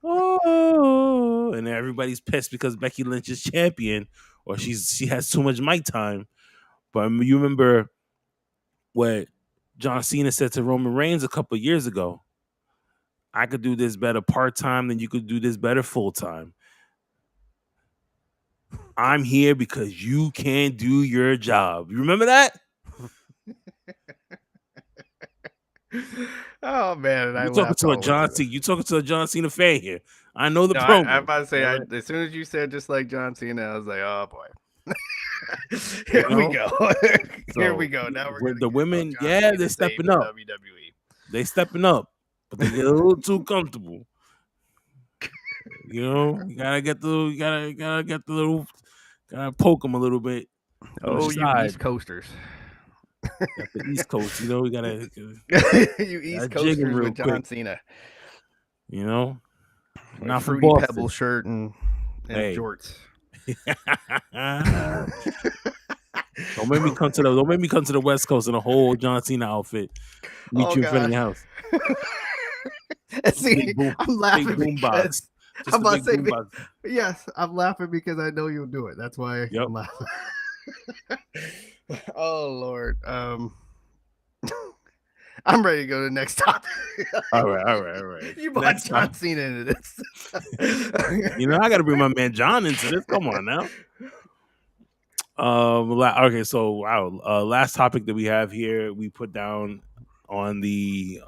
Oh, and everybody's pissed because Becky Lynch is champion, or she has too much mic time. But you remember what John Cena said to Roman Reigns a couple of years ago? I could do this better part-time than you could do this better full-time. I'm here because you can't do your job. You remember that? Oh man! You talking to a John Cena? You talking to a John Cena fan here? I know the promo. I'm about to say, as soon as you said just like John Cena, I was like, oh boy. Here we go. Here we go. Now we're the women. Yeah, they're stepping up. WWE. They stepping up, but they get a little too comfortable. You gotta poke them a little bit. Oh, you East Coasters. The East Coast, we gotta you East Coasters with John Cena. Not Fruity for Pebble shirt and jorts. Don't make me come to the West Coast in a whole John Cena outfit. Meet you in front of your house. See, I'm laughing big boom because box. Just I'm a about big to say, boom box. yes, I'm laughing because I know you'll do it. That's why Yep. I'm laughing. Oh Lord. I'm ready to go to the next topic. All right. You brought John Cena into this. I got to bring my man John into this. Come on now. Okay, so last topic that we have here, we put down on the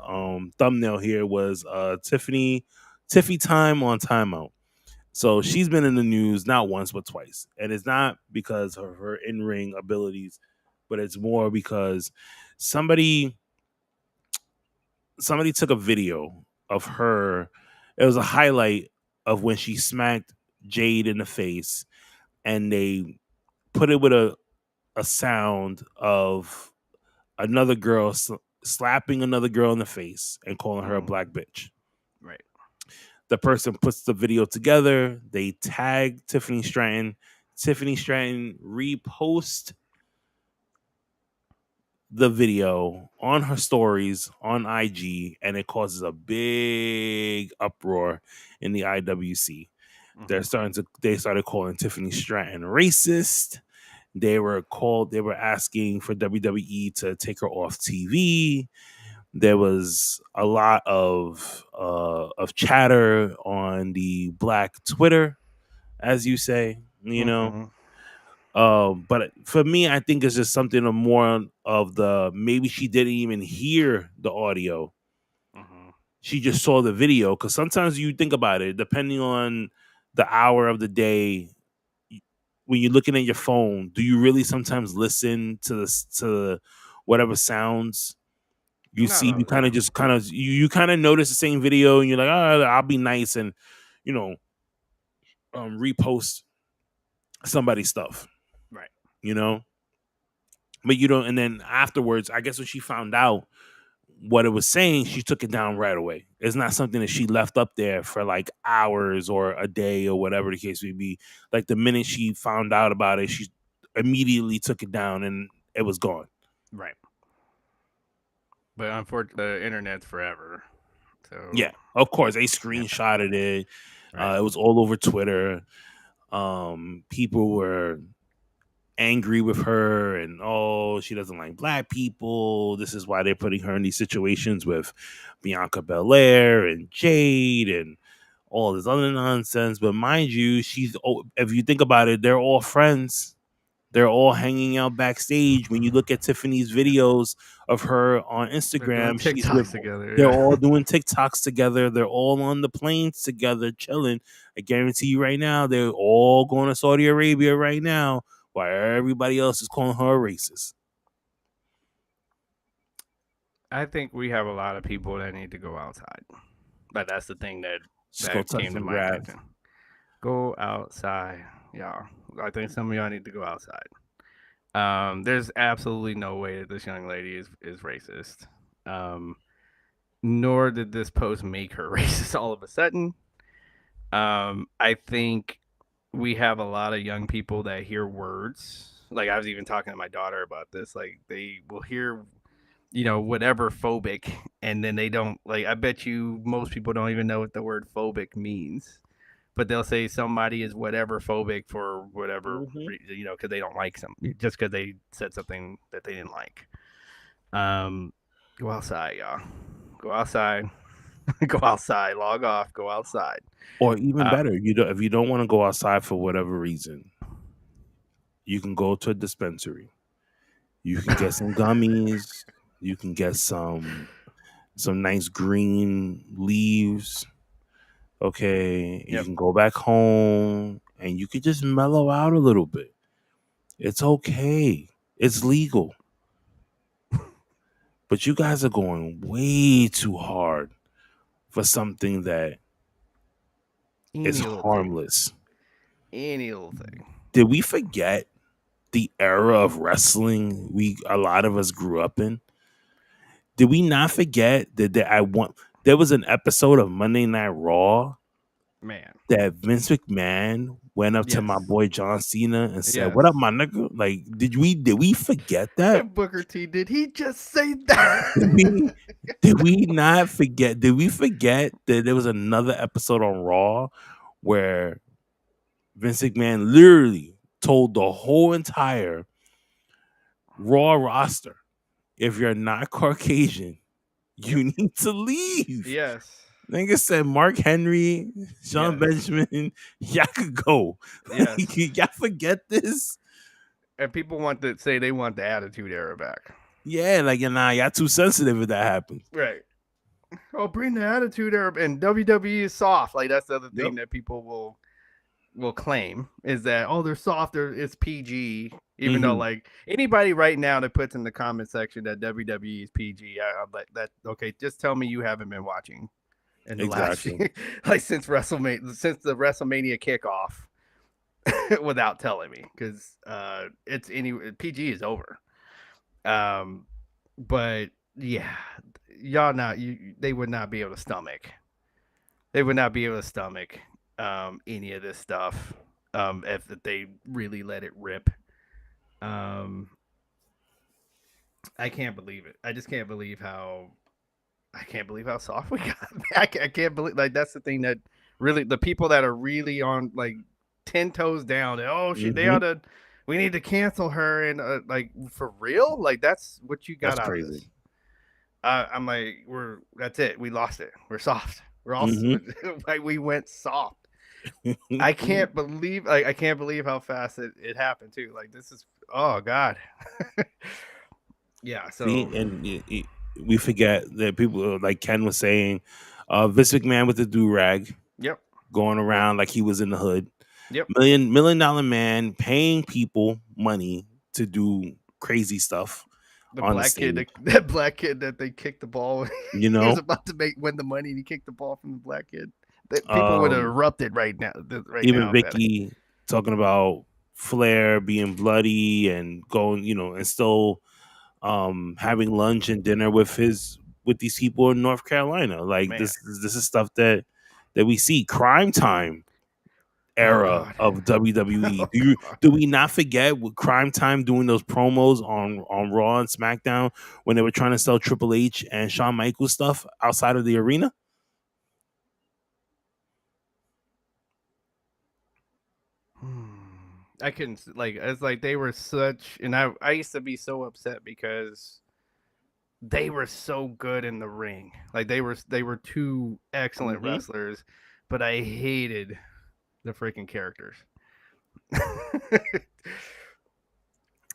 thumbnail here was Tiffy time on timeout. So she's been in the news not once but twice, and it's not because of her in-ring abilities, but it's more because somebody took a video of her. It was a highlight of when she smacked Jade in the face, and they put it with a sound of another girl slapping another girl in the face and calling her a black bitch. Right. The person puts the video together. They tag Tiffany Stratton. Tiffany Stratton repost the video on her stories on IG, and it causes a big uproar in the IWC. Mm-hmm. They started calling Tiffany Stratton racist. They were asking for WWE to take her off TV. There was a lot of chatter on the Black Twitter, as you say, But for me, I think it's just something of more of the maybe she didn't even hear the audio. Mm-hmm. She just saw the video, because sometimes you think about it, depending on the hour of the day, when you're looking at your phone, do you really sometimes listen to whatever sounds you see? You kind of you kind of notice the same video, and you're like, oh, I'll be nice and repost somebody's stuff, right? But you don't. And then afterwards, I guess when she found out what it was saying, she took it down right away. It's not something that she left up there for like hours or a day or whatever the case may be. Like the minute she found out about it, she immediately took it down and it was gone. Right. But unfortunately, the internet's forever. So yeah, of course, they screenshotted it. Right. It was all over Twitter. People were angry with her and she doesn't like black people. This is why they're putting her in these situations with Bianca Belair and Jade and all this other nonsense. But mind you, if you think about it, they're all friends. They're all hanging out backstage. When you look at Tiffany's videos of her on Instagram, they're all doing TikToks together. They're all on the planes together, chilling. I guarantee you right now, they're all going to Saudi Arabia right now, while everybody else is calling her a racist. I think we have a lot of people that need to go outside. But that's the thing that came to my attention. Go outside, y'all. I think some of y'all need to go outside. There's absolutely no way that this young lady is racist. Nor did this post make her racist all of a sudden. I think we have a lot of young people that hear words. Like I was even talking to my daughter about this. Like they will hear, whatever phobic, and then they don't like. I bet you most people don't even know what the word phobic means. But they'll say somebody is whatever phobic for whatever, because they don't like something, just because they said something that they didn't like. Go outside, y'all. Go outside. Go outside. Log off. Go outside. Or even better, if you don't want to go outside for whatever reason, you can go to a dispensary. You can get some gummies. You can get some nice green leaves. Okay, you can go back home and you can just mellow out a little bit. It's okay. It's legal. But you guys are going way too hard for something that is harmless. Any little thing. Did we forget the era of wrestling a lot of us grew up in? Did we not forget that there was an episode of Monday Night Raw Man, that Vince McMahon went up to my boy John Cena and said, "What up, my nigga?" Like, did we forget that? Booker T, did he just say that? Did we not forget? Did we forget that there was another episode on Raw where Vince McMahon literally told the whole entire Raw roster, if you're not Caucasian, you need to leave. Yes. Nigga said Mark Henry, Sean Benjamin, y'all could go. Yes. Y'all forget this? And people want to say they want the Attitude Era back. Yeah, like, y'all too sensitive if that happens. Right. Oh, bring the Attitude Era. And WWE is soft. Like, that's the other thing that people will claim is that, oh, they're soft. It's PG. Even though, like, anybody right now that puts in the comment section that WWE is PG, I'm like, that, okay, just tell me you haven't been watching. In the last, like, since the WrestleMania kickoff, without telling me, because PG is over. But yeah, they would not be able to stomach. They would not be able to stomach any of this stuff if they really let it rip. I can't believe it. I just can't believe how. I can't believe how soft we got. I can't believe, like, that's the thing that really, the people that are really on, like, 10 toes down. Oh shit, we need to cancel her, and like, for real, like, that's what you got. That's out crazy. Of this. I'm like, that's it. We lost it. We're soft. We're all like, we went soft. I can't believe how fast it happened too. Like, this is, oh god. Yeah. So we forget that people, like Ken was saying, Vince McMahon with the do-rag. Yep. Going around like he was in the hood. Yep. $1 million man paying people money to do crazy stuff. That black kid that they kicked the ball. You know, he was about to win the money, and he kicked the ball from the black kid. People would have erupted right now. Even Vicky talking about Flair being bloody and going, and still having lunch and dinner with these people in North Carolina. Like, this is stuff that we see. Crime Time era of WWE. Do we not forget with Crime Time doing those promos on Raw and SmackDown when they were trying to sell Triple H and Shawn Michaels stuff outside of the arena? I couldn't, like, it's like they were such, and I used to be so upset because they were so good in the ring. Like, they were two excellent wrestlers, but I hated the freaking characters.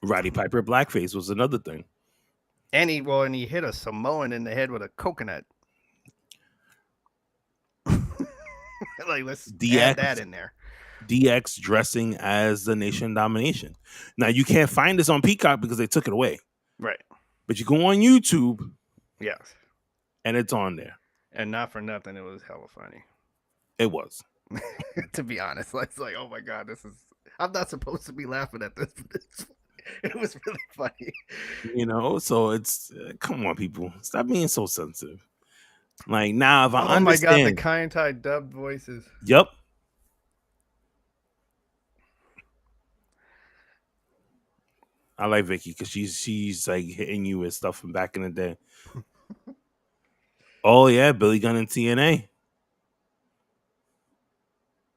Roddy Piper blackface was another thing. And he hit a Samoan in the head with a coconut. Like, let's add that in there. DX dressing as the Nation Domination. Now, you can't find this on Peacock because they took it away. Right. But you go on YouTube. Yes. And it's on there. And not for nothing, it was hella funny. It was. To be honest, it's like, oh my god, I'm not supposed to be laughing at this, but it was really funny. So it's, come on, people, stop being so sensitive. Like, now, if I understand, my god, the Kai-En-Tai dubbed voices. Yep. I like Vicky because she's like hitting you with stuff from back in the day. Oh yeah, Billy Gunn and TNA.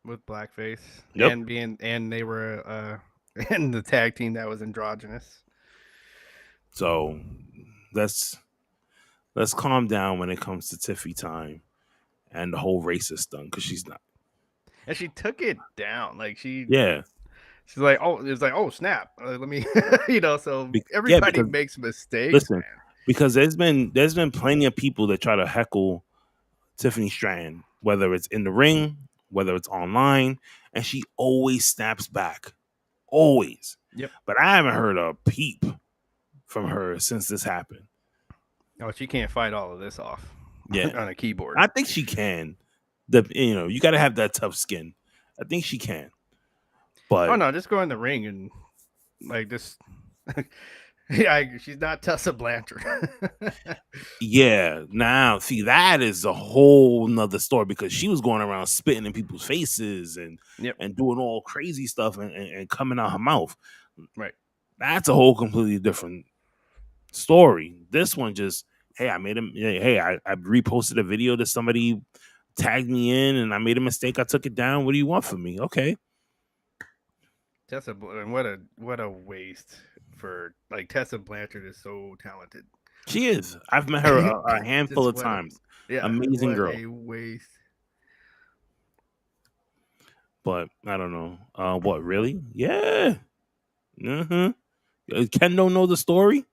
With blackface. Yep. And they were in the tag team that was androgynous. So let's calm down when it comes to Tiffy time and the whole racist thing, because she's not. And she took it down. Like, she's like, oh snap. Let me so everybody makes mistakes. Listen, man. Because there's been plenty of people that try to heckle Tiffany Stratton, whether it's in the ring, whether it's online, and she always snaps back. Always. Yep. But I haven't heard a peep from her since this happened. Oh, she can't fight all of this off. Yeah. On a keyboard. I think she can. You got to have that tough skin. I think she can. But oh no, just go in the ring and like just Yeah, she's not Tessa Blanchard. Yeah, now see that is a whole nother story because she was going around spitting in people's faces and doing all crazy stuff and coming out her mouth. Right. That's a whole completely different story. This one just, hey, I made him. Hey, I reposted a video that somebody tagged me in, and I made a mistake. I took it down. What do you want from me? Okay. Tessa, what a waste for like Tessa Blanchard is so talented. She is. I've met her a handful of times. Amazing girl. A waste. But I don't know. What really? Yeah. Ken don't know the story.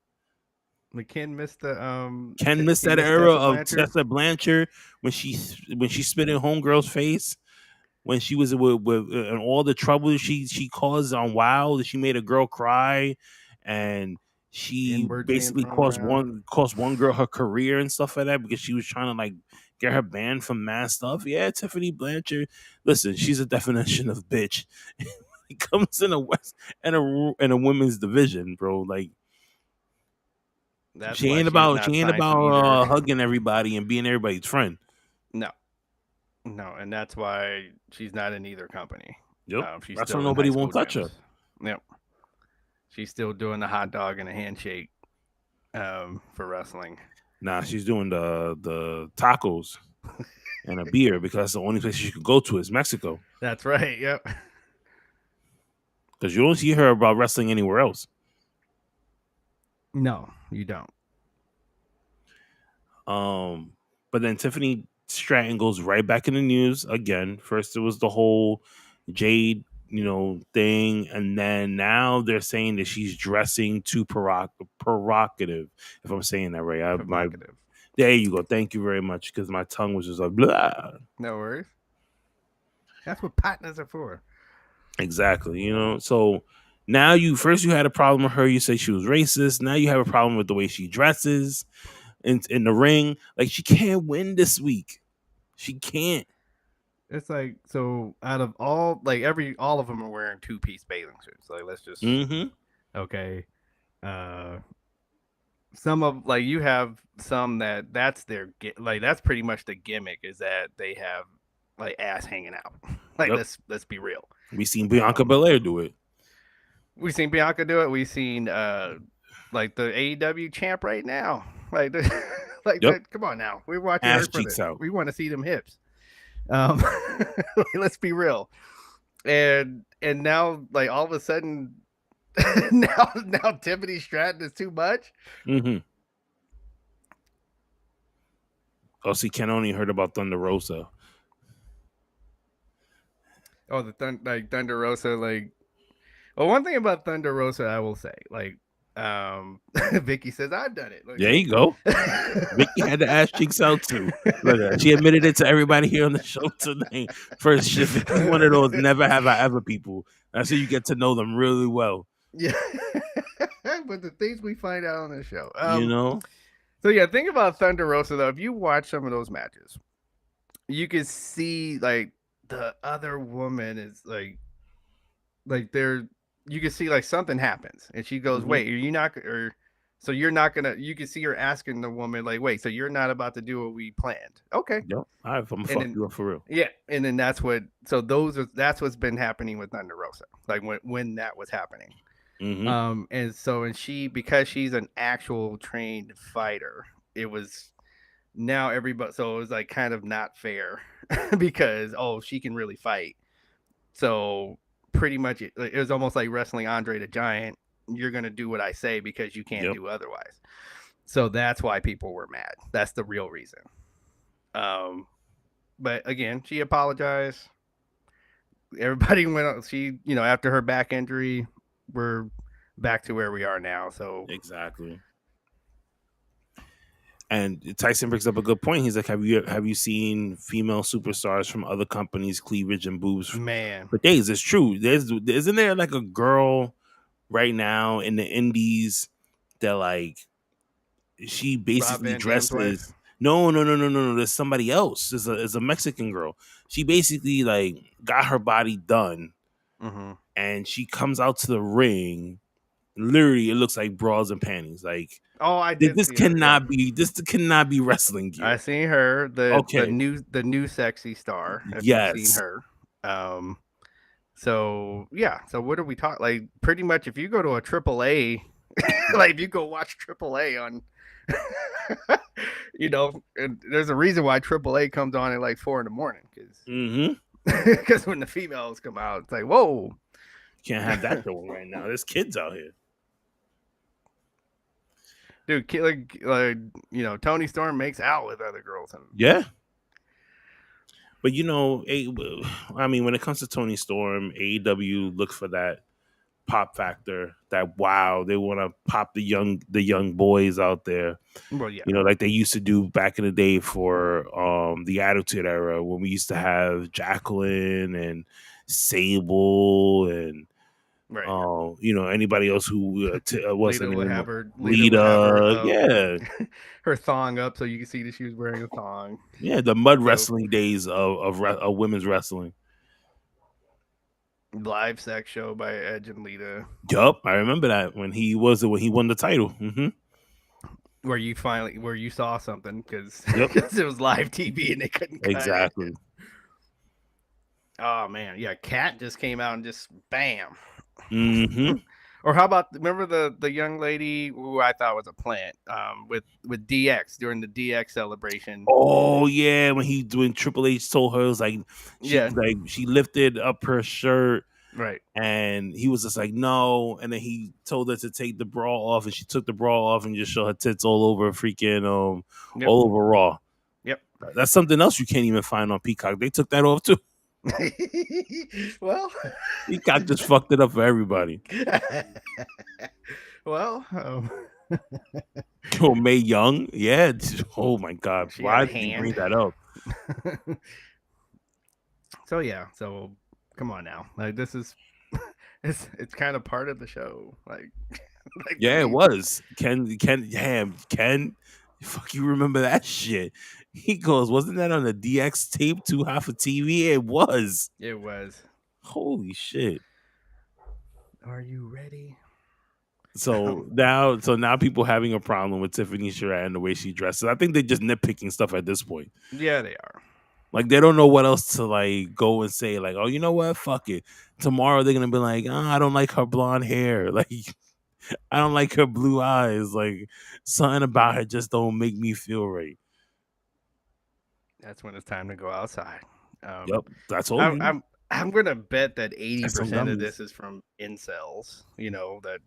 Ken missed the Ken missed that era of Tessa Blanchard when she spit in homegirl's face. When she was with and all the trouble she caused on WoW, she made a girl cry, and she basically cost one girl her career and stuff like that because she was trying to like get her banned from mad stuff. Yeah, Tiffany Blanchard. Listen, she's a definition of bitch. It comes in a West and a women's division, bro. Like she ain't about hugging everybody and being everybody's friend. No, and that's why she's not in either company. Yep. That's why nobody won't touch her. Yep. She's still doing the hot dog and a handshake for wrestling. Nah, she's doing the tacos and a beer because that's the only place she could go to is Mexico. That's right. Yep. Because you don't see her about wrestling anywhere else. No, you don't. But then Tiffany Stratton goes right back in the news again. First, it was the whole Jade, thing, and then now they're saying that she's dressing too provocative. If I'm saying that right, provocative. There you go. Thank you very much, because my tongue was just like blah. No worries. That's what partners are for. Exactly. So now you had a problem with her. You say she was racist. Now you have a problem with the way she dresses in the ring. Like, she can't win this week. She can't. It's like, so out of all, like all of them are wearing 2-piece bathing suits. Like, let's just okay. Some of like you have some that's their that's pretty much the gimmick is that they have like ass hanging out. Like let's be real. We seen Bianca Belair do it. We seen Bianca do it. We seen like the AEW champ right now. Like come on now. We're watching ass cheeks out. We want to see them hips. Let's be real. And now like all of a sudden now Tiffany Stratton is too much. Oh, see, Ken only heard about Thunder Rosa. Oh, Thunder Rosa, like. Well, one thing about Thunder Rosa, I will say, like, Vicky says I've done it. Like, there you go. Vicky had the ass cheeks out too. Look, she admitted it to everybody here on the show tonight. First shift, one of those never have I ever people. That's how you get to know them really well. Yeah, but the things we find out on the show, So yeah, think about Thunder Rosa though. If you watch some of those matches, you can see like the other woman is like you can see like something happens and she goes, wait, are you not, or so you're not gonna, you can see her asking the woman like, wait, so you're not about to do what we planned. Okay. Yep. All right, I'm gonna fuck you up for real. Yeah. And then that's what's been happening with Thunder Rosa. Like when that was happening. And she, because she's an actual trained fighter, it was now everybody, so it was like kind of not fair because, she can really fight. So pretty much it was almost like wrestling Andre the Giant. You're going to do what I say because you can't do otherwise. So that's why people were mad. That's the real reason. But again, she apologized. Everybody went, after her back injury, we're back to where we are now. So exactly. And Tyson brings up a good point. He's like, have you seen female superstars from other companies' cleavage and boobs? Man, for days. It's true. Isn't there like a girl right now in the indies that like she basically dresses? No. There's somebody else. There's a Mexican girl. She basically like got her body done, and she comes out to the ring Literally, it looks like bras and panties. Like, oh, I did this see her, cannot be. This cannot be wrestling gear. I seen her, the new sexy star. If you've seen Yes. her, so yeah. So what are we talking? Like, pretty much, if you go to a AAA, like if you go watch AAA on, and there's a reason why AAA comes on at like 4 a.m. because when the females come out, it's like, whoa, can't have that going right now. There's kids out here. dude. Tony Storm makes out with other girls. Yeah. But I mean, when it comes to Tony Storm, AEW looks for that pop factor. That wow, they want to pop the young boys out there. Well, yeah, like they used to do back in the day for the Attitude Era, when we used to have Jacqueline and Sable and right. Anybody else who wasn't Lita would have her Lita, yeah, her thong up so you can see that she was wearing a thong. Yeah, the mud wrestling days of women's wrestling. Live sex show by Edge and Lita. Yup, I remember that when he won the title. Mm-hmm. Where you saw something because it was live TV and they couldn't cut exactly. it. Oh man, yeah, Kat just came out and just bam. Mm-hmm. Or how about, remember the young lady who I thought was a plant with DX during the DX celebration? Oh yeah, when Triple H told her, it was like she lifted up her shirt, right, and he was just like no, and then he told her to take the bra off, and she took the bra off and just showed her tits all over freaking all over Raw. Yep, that's something else you can't even find on Peacock. They took that off too. Well, Peacock just fucked it up for everybody. Well, Mae Young, yeah. Oh my God, why did you bring that up? So come on now, like this is it's kind of part of the show, like yeah, it was. Ken, fuck, you remember that shit? He goes, wasn't that on the DX tape too hot for TV? It was. Holy shit. Are you ready? So now people having a problem with Tiffany Sherrod and the way she dresses. I think they're just nitpicking stuff at this point. Yeah, they are. Like, they don't know what else to like go and say. Like, oh, you know what? Fuck it. Tomorrow they're gonna be like, I don't like her blonde hair. Like, I don't like her blue eyes. Like, something about her just don't make me feel right. That's when it's time to go outside. Yep, that's all. I'm gonna bet that 80% of this is from incels. That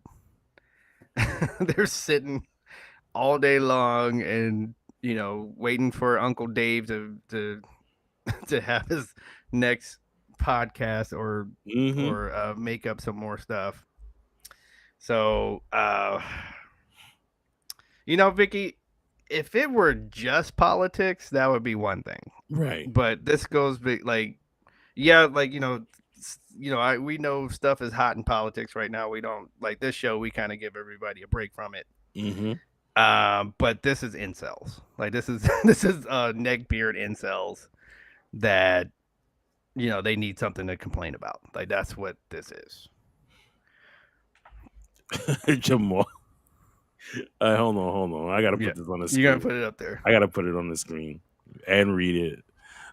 they're sitting all day long and waiting for Uncle Dave to have his next podcast or make up some more stuff. So Vicky, if it were just politics, that would be one thing, right? But this goes big, we know stuff is hot in politics right now. We don't like this show. We kind of give everybody a break from it. Mm-hmm. But this is incels. Like this is neckbeard incels that they need something to complain about. Like that's what this is. Jamal. Hold on. I gotta put this on the screen. You gotta put it up there. I gotta put it on the screen and read it.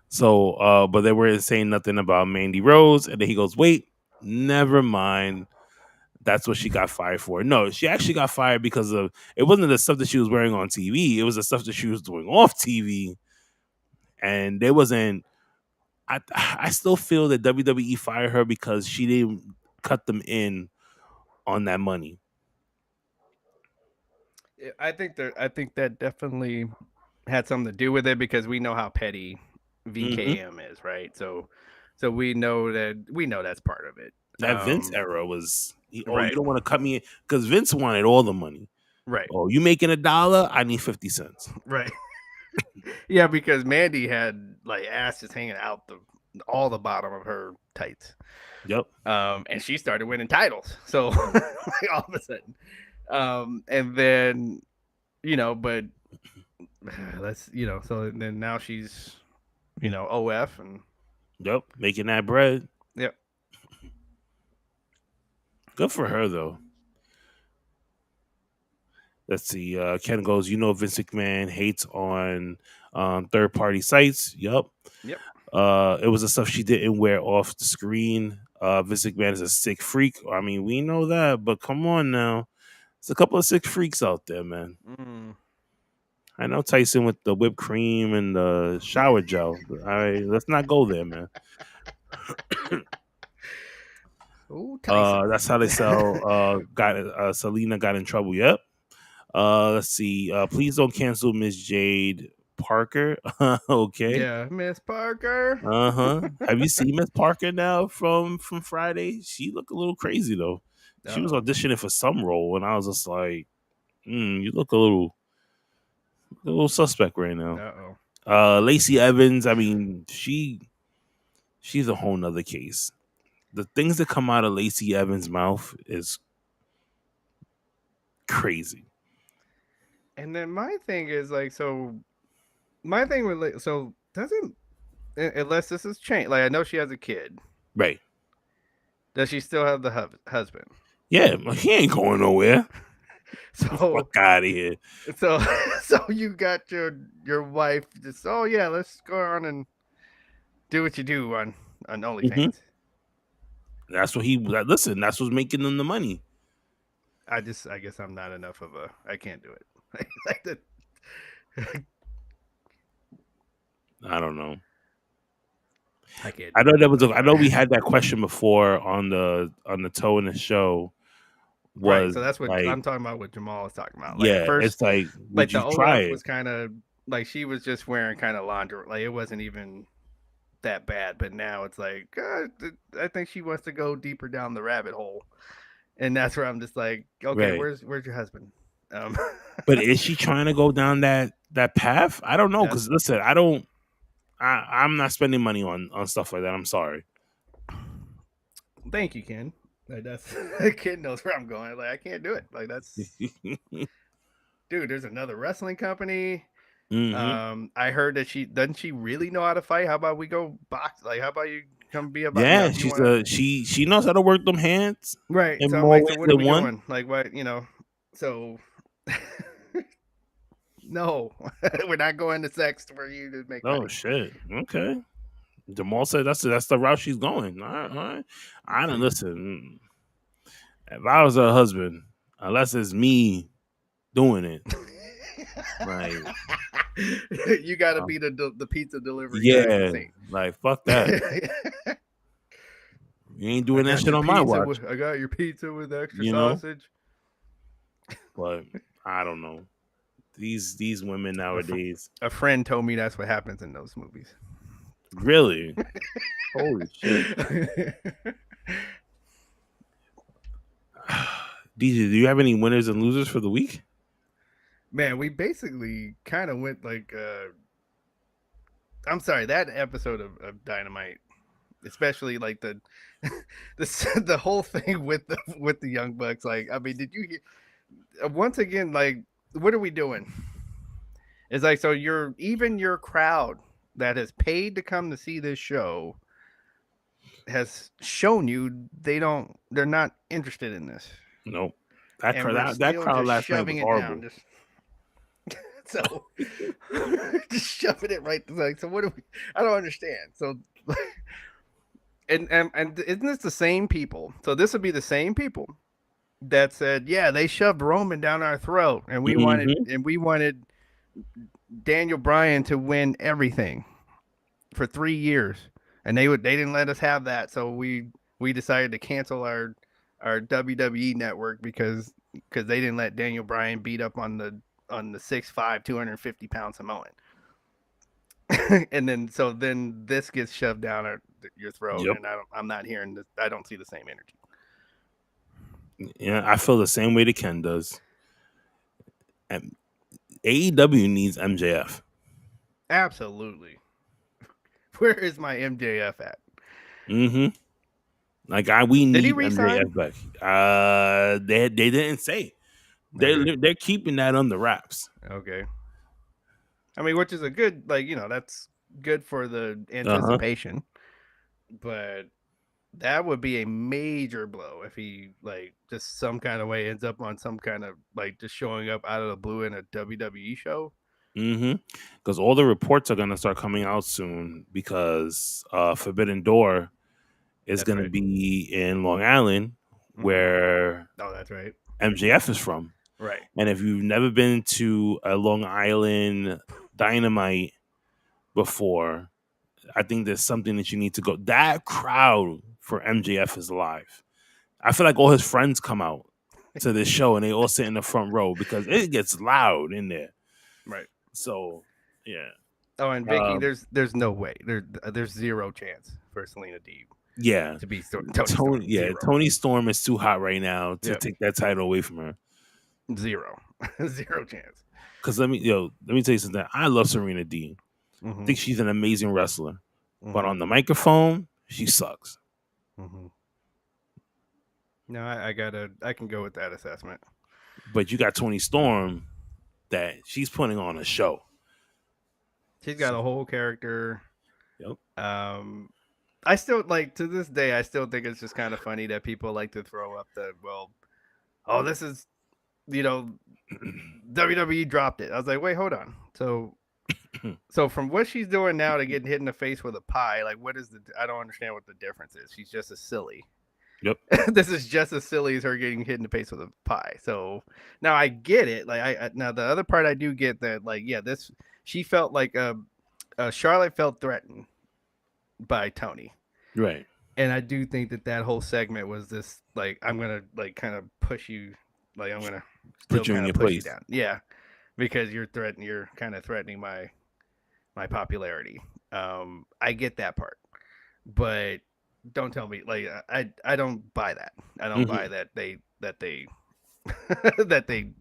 So, but they weren't saying nothing about Mandy Rose, and then he goes, "Wait, never mind. That's what she got fired for." No, she actually got fired because of it wasn't the stuff that she was wearing on TV. It was the stuff that she was doing off TV, and there wasn't. I still feel that WWE fired her because she didn't cut them in on that money. I think that definitely had something to do with it because we know how petty VKM is, right? So we know that's part of it. That Vince era was, right. You don't want to cut me in because Vince wanted all the money, right? Oh, you making $1? I need 50 cents, right? Yeah, because Mandy had like ass just hanging out all the bottom of her tights. Yep. And she started winning titles, so like, all of a sudden. And then, but let's, so then now she's, OF and. Yep. Making that bread. Yep. Good for her though. Let's see. Ken goes, Vince McMahon hates on third-party sites. Yep. It was the stuff she didn't wear off the screen. Vince McMahon is a sick freak. I mean, we know that, but come on now. There's a couple of sick freaks out there, man. I know Tyson with the whipped cream and the shower gel. Let's not go there, man. Ooh, Tyson. That's how they sell. Selena got in trouble. Yep. Let's see. Please don't cancel Miss Jade Parker. Okay. Yeah, Miss Parker. Have you seen Miss Parker now from Friday? She looked a little crazy though. She was auditioning for some role, and I was just like, "You look a little suspect right now." Lacey Evans. I mean, she's a whole nother case. The things that come out of Lacey Evans' mouth is crazy. And then my thing is like, so my thing with doesn't, unless this has changed, like I know she has a kid, right? Does she still have the husband? Yeah, he ain't going nowhere. So fuck out of here. So you got your wife just, oh yeah, let's go on and do what you do on OnlyFans. That's what that's what's making them the money. I guess I'm not enough of I can't do it. Like that. I don't know. I can't. I know we had that question before on the toe in the show. Right, so that's what I'm talking about. What Jamal is talking about. Like, yeah, first, it's like would the you try it? Was kind of like she was just wearing kind of lingerie. Like it wasn't even that bad. But now it's like I think she wants to go deeper down the rabbit hole, and that's where I'm just like, okay, right. Where's your husband? But is she trying to go down that path? I don't know, because listen, I'm not spending money on stuff like that. I'm sorry. Thank you, Ken. Like that's Ken knows where I'm going. Like I can't do it. Like that's dude. There's another wrestling company. I heard that she really know how to fight. How about we go box? Like how about you come be about? Yeah, she knows how to work them hands. Right. So I'm like, so what are we doing? Like what So no, we're not going to sex for you to make. Oh shit. Okay. Jamal said that's the route she's going. All right. I don't listen. If I was her husband, unless it's me doing it, like you got to be the pizza delivery. Yeah, like fuck that. You ain't doing that shit on my watch. I got your pizza with extra sausage. But I don't know. These women nowadays. A friend told me that's what happens in those movies. Really? Holy shit. DJ, do you have any winners and losers for the week? Man, we basically kind of went like I'm sorry, that episode of Dynamite, especially like the whole thing with the Young Bucks. Like, I mean, did you hear once again, like, what are we doing? It's like, so your crowd that has paid to come to see this show has shown you they're not interested in this. Nope. That crowd last night was horrible. So just shoving it right. Like, so what do we? I don't understand. So, and isn't this the same people? So this would be the same people that said, yeah, they shoved Roman down our throat, and we wanted Daniel Bryan to win everything for 3 years, and they didn't let us have that. So we decided to cancel our WWE network because they didn't let Daniel Bryan beat up on the 6'5", 250 pound Samoan. And then this gets shoved down your throat. Yep. And I'm not hearing this. I don't see the same energy. Yeah, I feel the same way that Ken does. And AEW needs MJF. Absolutely. Where is my MJF at? Like we need MJF back. They didn't say. They're keeping that under wraps. Okay. I mean, which is a good, like, that's good for the anticipation. But that would be a major blow if he like just some kind of way ends up on some kind of like just showing up out of the blue in a WWE show. Because all the reports are gonna start coming out soon because Forbidden Door is gonna be in Long Island, where that's right. MJF is from. Right. And if you've never been to a Long Island Dynamite before, I think there's something that you need to go. That crowd for MJF is live. I feel like all his friends come out to this show and they all sit in the front row because it gets loud in there. Right. So, yeah. Oh, and Vicky, there's no way. There's zero chance for Selena Deeb. Yeah. To be Tony Storm. Yeah, Tony Storm is too hot right now to take that title away from her. Zero chance. Because let me tell you something. I love Serena Deeb. I think she's an amazing wrestler. But on the microphone, she sucks. No, I can go with that assessment. But you got Tony Storm that she's putting on a show. She's got a whole character. Yep. I still like to this day. I still think it's just kind of funny that people like to throw up this is, WWE dropped it. I was like, wait, hold on. So from what she's doing now to getting hit in the face with a pie, like I don't understand what the difference is. She's just as silly. Yep. This is just as silly as her getting hit in the face with a pie. So now I get it. Like now the other part I do get that, like, yeah, she felt like Charlotte felt threatened by Tony. Right. And I do think that whole segment was this, like, I'm going to like kind of push you, like I'm going to put you in your place. Down. Yeah. Because you're kind of threatening my popularity. I get that part. But don't tell me, like, I don't buy that. I don't buy that they that they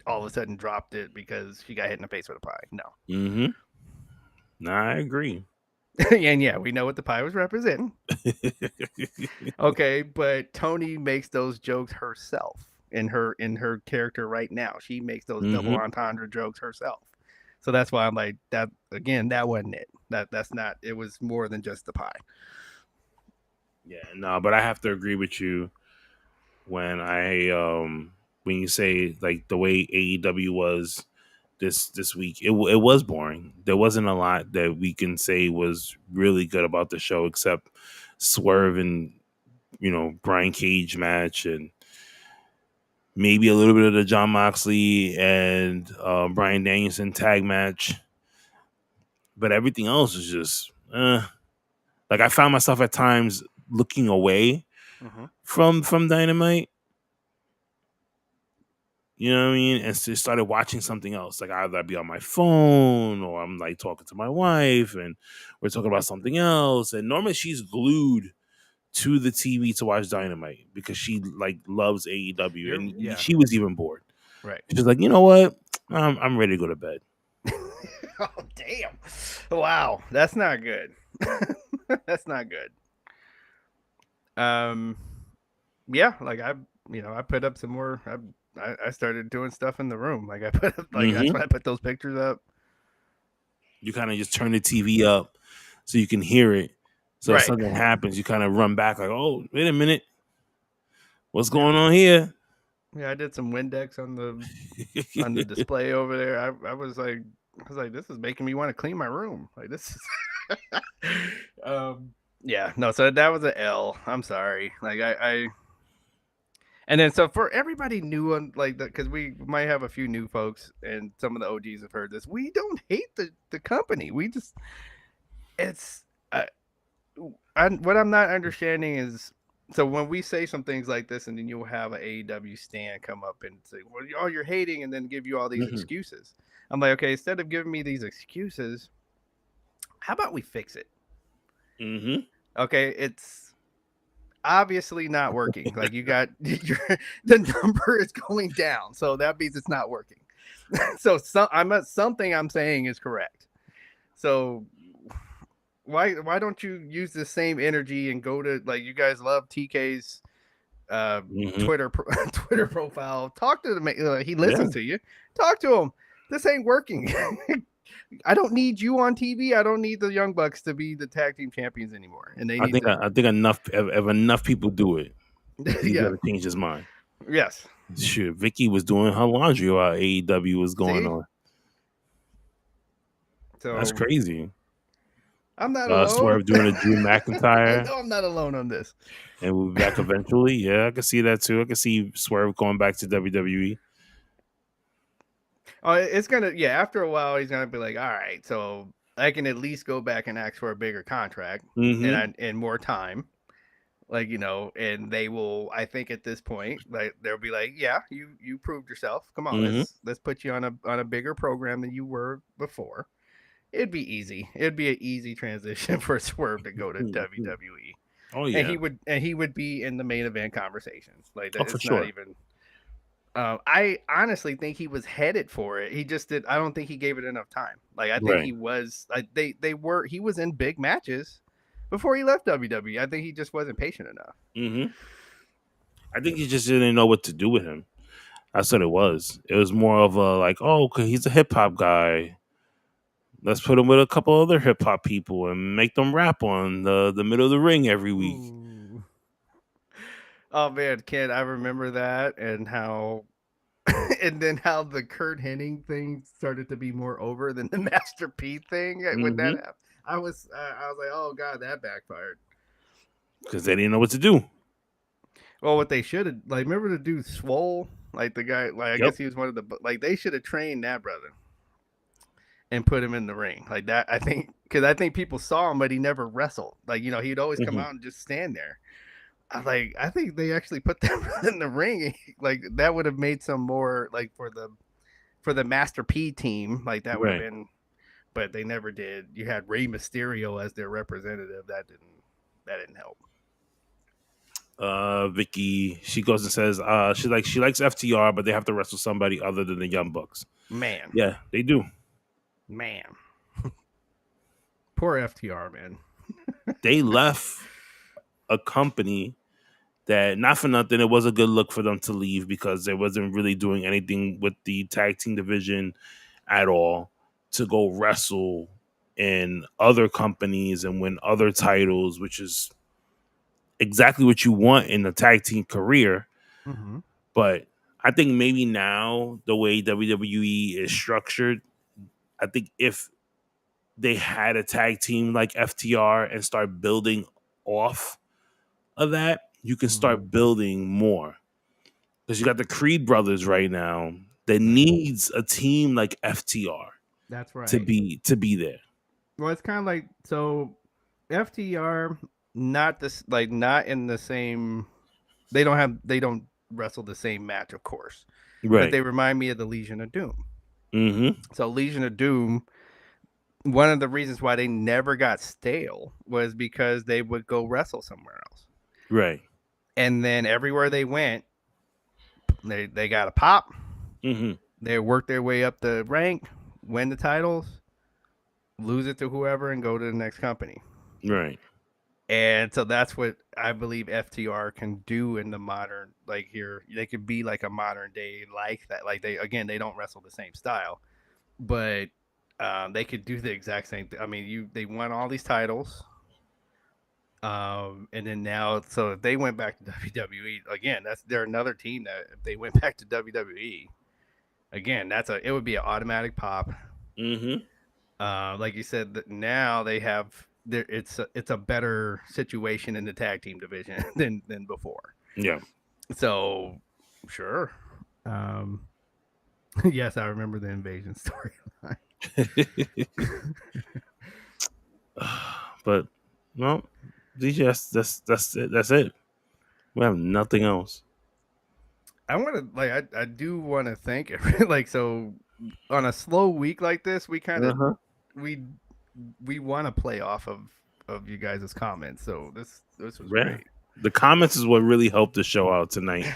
all of a sudden dropped it because she got hit in the face with a pie. No. No, I agree. And yeah, we know what the pie was representing. Okay, but Tony makes those jokes herself in her character right now. She makes those double entendre jokes herself. So that's why I'm like, that again, that wasn't it. That's not, it was more than just the pie. Yeah, no, but I have to agree with you when you say like the way AEW was this week, it was boring. There wasn't a lot that we can say was really good about the show except Swerve and Brian Cage match and maybe a little bit of the Jon Moxley and Bryan Danielson tag match. But everything else was just like I found myself at times looking away from Dynamite. You know what I mean? And so started watching something else. Like either I'd be on my phone or I'm like talking to my wife and we're talking about something else. And normally she's glued to the TV to watch Dynamite because she like loves AEW. And she was even bored. Right. She's like, you know what? I'm ready to go to bed. Oh, damn. Wow. That's not good. That's not good. Yeah, like I put up some more. I started doing stuff in the room. Like I put up, like that's when I put those pictures up. You kind of just turn the TV up so you can hear it. So if something happens, you kind of run back like, oh, wait a minute. What's going on here? Yeah, I did some Windex on the display over there. I was like, this is making me want to clean my room. Like this is yeah, no, so that was an L. I'm sorry. Like I and then so for everybody new on like that, because we might have a few new folks and some of the OGs have heard this. We don't hate the company. We just what I'm not understanding is, so when we say some things like this, and then you'll have an AEW stand come up and say, "Well, you're hating," and then give you all these excuses. I'm like, okay, instead of giving me these excuses, how about we fix it? Okay, it's obviously not working. Like you got the number is going down, so that means it's not working. So something I'm saying is correct. So why don't you use the same energy and go to, like, you guys love TK's Twitter profile. Talk to him. He listens to you. Talk to him. This ain't working. I don't need you on TV. I don't need the Young Bucks to be the tag team champions anymore. And I think enough if enough people do it, he's gonna change his mind. Yes. Sure. Vicky was doing her laundry while AEW was going on. So that's crazy. I'm not alone. Swerve doing a Drew McIntyre. No, I'm not alone on this. And we'll be back eventually. Yeah, I can see that too. I can see Swerve going back to WWE. Oh, it's gonna after a while he's gonna be like, all right, so I can at least go back and ask for a bigger contract and more time. Like, and they will, I think at this point, like they'll be like, yeah, you proved yourself. Come on, let's put you on a bigger program than you were before. It'd be easy. It'd be an easy transition for Swerve to go to WWE. Oh yeah, and he would be in the main event conversations. Like that, for sure. Not even. I honestly think he was headed for it. He just did. I don't think he gave it enough time. Like I think he was. He was in big matches before he left WWE. I think he just wasn't patient enough. I think he just didn't know what to do with him. That's what it was. It was more of a like, he's a hip hop guy. Let's put him with a couple other hip hop people and make them rap on the middle of the ring every week. Ooh. Oh man, Ken, I remember that and how then how the Kurt Hennig thing started to be more over than the Master P thing when that happened. I was like, oh god, that backfired. Because they didn't know what to do. Well, what they should have, like, remember the dude Swole? Like the guy, like I guess he was one of the, like they should have trained that brother and put him in the ring like that. I think because I think people saw him, but he never wrestled. Like he'd always come out and just stand there. I think they actually put them in the ring. Like that would have made some more like for the Master P team. Like that would have been, but they never did. You had Rey Mysterio as their representative. That didn't help. Vicky, she goes and says, she likes FTR, but they have to wrestle somebody other than the Young Bucks. Man, yeah, they do. Man, poor FTR, man. They left a company that, not for nothing, it was a good look for them to leave because they wasn't really doing anything with the tag team division at all, to go wrestle in other companies and win other titles, which is exactly what you want in a tag team career. But I think maybe now the way WWE is structured, I think if they had a tag team like FTR and start building off of that, you can start building more. Because you got the Creed brothers right now that needs a team like FTR. That's right. To be there. Well, it's kind of like, so FTR, not in the same. They don't wrestle the same match, of course. Right. But they remind me of the Legion of Doom. So Legion of Doom, one of the reasons why they never got stale was because they would go wrestle somewhere else. Right. And then everywhere they went, they got a pop. They worked their way up the rank, win the titles, lose it to whoever, and go to the next company. Right. And so that's what I believe FTR can do in the modern, like here, they could be like a modern day like that. Like they don't wrestle the same style, but they could do the exact same thing. I mean, they won all these titles. And then now, so if they went back to WWE again, they're another team that if they went back to WWE again, it would be an automatic pop. Like you said, that now they have. It's a better situation in the tag team division than before. Yeah. So, sure. Yes, I remember the invasion storyline. But no, that's it. That's it. We have nothing else. I want to I do want to thank it. Like, so on a slow week like this, we kind of we want to play off of you guys' comments. So this was great. The comments is what really helped the show out tonight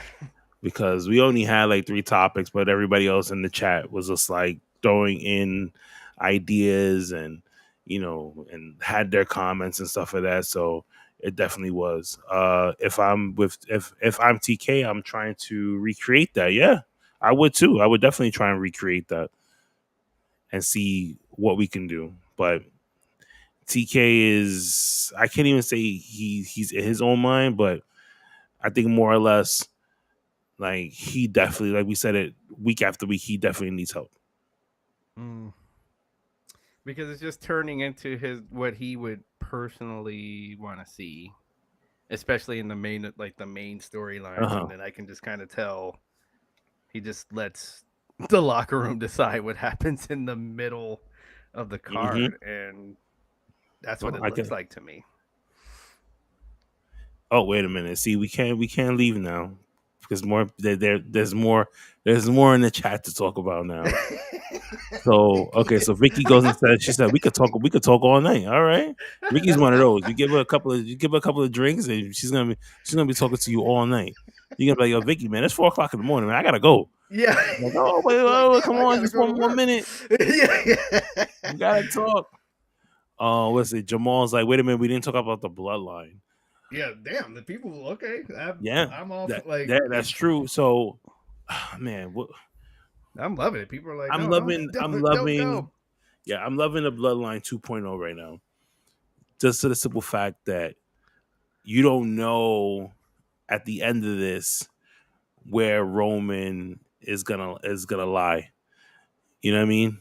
because we only had like 3 topics, but everybody else in the chat was just like throwing in ideas and and had their comments and stuff like that. So it definitely was. If I'm TK, I'm trying to recreate that. Yeah, I would too. I would definitely try and recreate that and see what we can do. But TK is, I can't even say he's in his own mind, but I think more or less, like, he definitely, like we said it week after week, he definitely needs help. Because it's just turning into what he would personally want to see, especially in the main storylines, and then I can just kind of tell he just lets the locker room decide what happens in the middle of the card, and that's what it looks like to me. Oh, wait a minute! See, we can't leave now because there's more in the chat to talk about now. So okay, so Vicky goes and says, she said we could talk all night. All right, Vicky's one of those. You give her a couple of drinks, and she's gonna be talking to you all night. You're gonna be like, yo, Vicky, man, it's 4:00 in the morning, man. I gotta go. Yeah. Like, oh, wait, come on, just one more minute. Yeah. You gotta talk. What's it? Jamal's like, wait a minute, we didn't talk about the bloodline. Yeah, damn, the people. Okay, I'm all that's true. So, man, I'm loving it. People are like, I'm loving. Yeah, I'm loving the Bloodline 2.0 right now. Just to the simple fact that you don't know at the end of this where Roman is gonna lie. You know what I mean?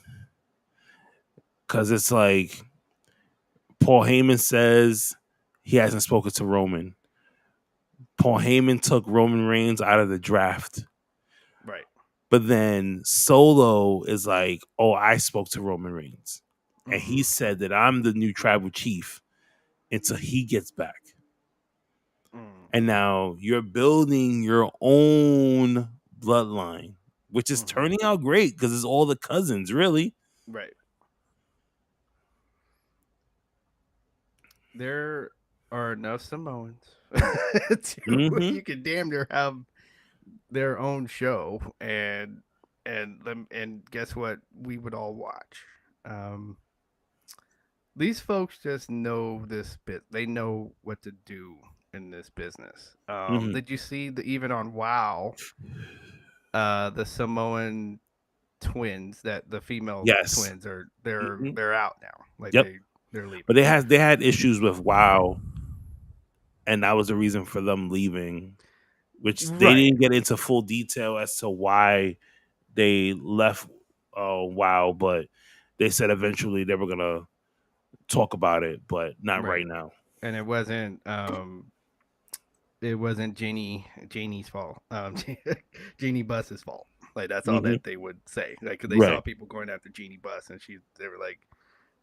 Because it's like Paul Heyman says he hasn't spoken to Roman. Paul Heyman took Roman Reigns out of the draft. Right. But then Solo is like, oh, I spoke to Roman Reigns. And he said that I'm the new tribal chief until he gets back. And now you're building your own bloodline, which is turning out great because it's all the cousins, really. Right. There are enough Samoans you can damn near have their own show, and guess what? We would all watch. These folks just know this bit. They know what to do in this business. Did you see even on WoW, the Samoan twins, that the female twins they're out now. Like they're leaving. But they had issues with WoW, and that was the reason for them leaving, which they didn't get into full detail as to why they left WoW, but they said eventually they were gonna talk about it, but not right now. And it wasn't Janie's fault. Jeannie Buss's fault. Like that's all that they would say. Like, cause they saw people going after Jeannie Buss, and they were like,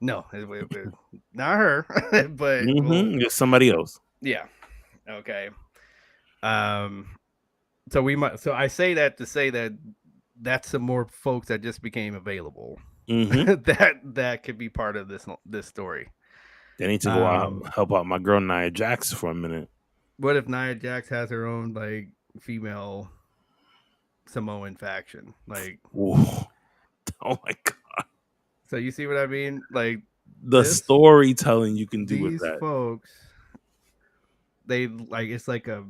no, it not her, but it's somebody else. Yeah. Okay. So I say that to say that that's some more folks that just became available. that could be part of this story. They need to go out help out my girl Nia Jax for a minute. What if Nia Jax has her own like female Samoan faction? Like, oh my god! So you see what I mean? Like the storytelling you can do with that. These folks, they like it's like a,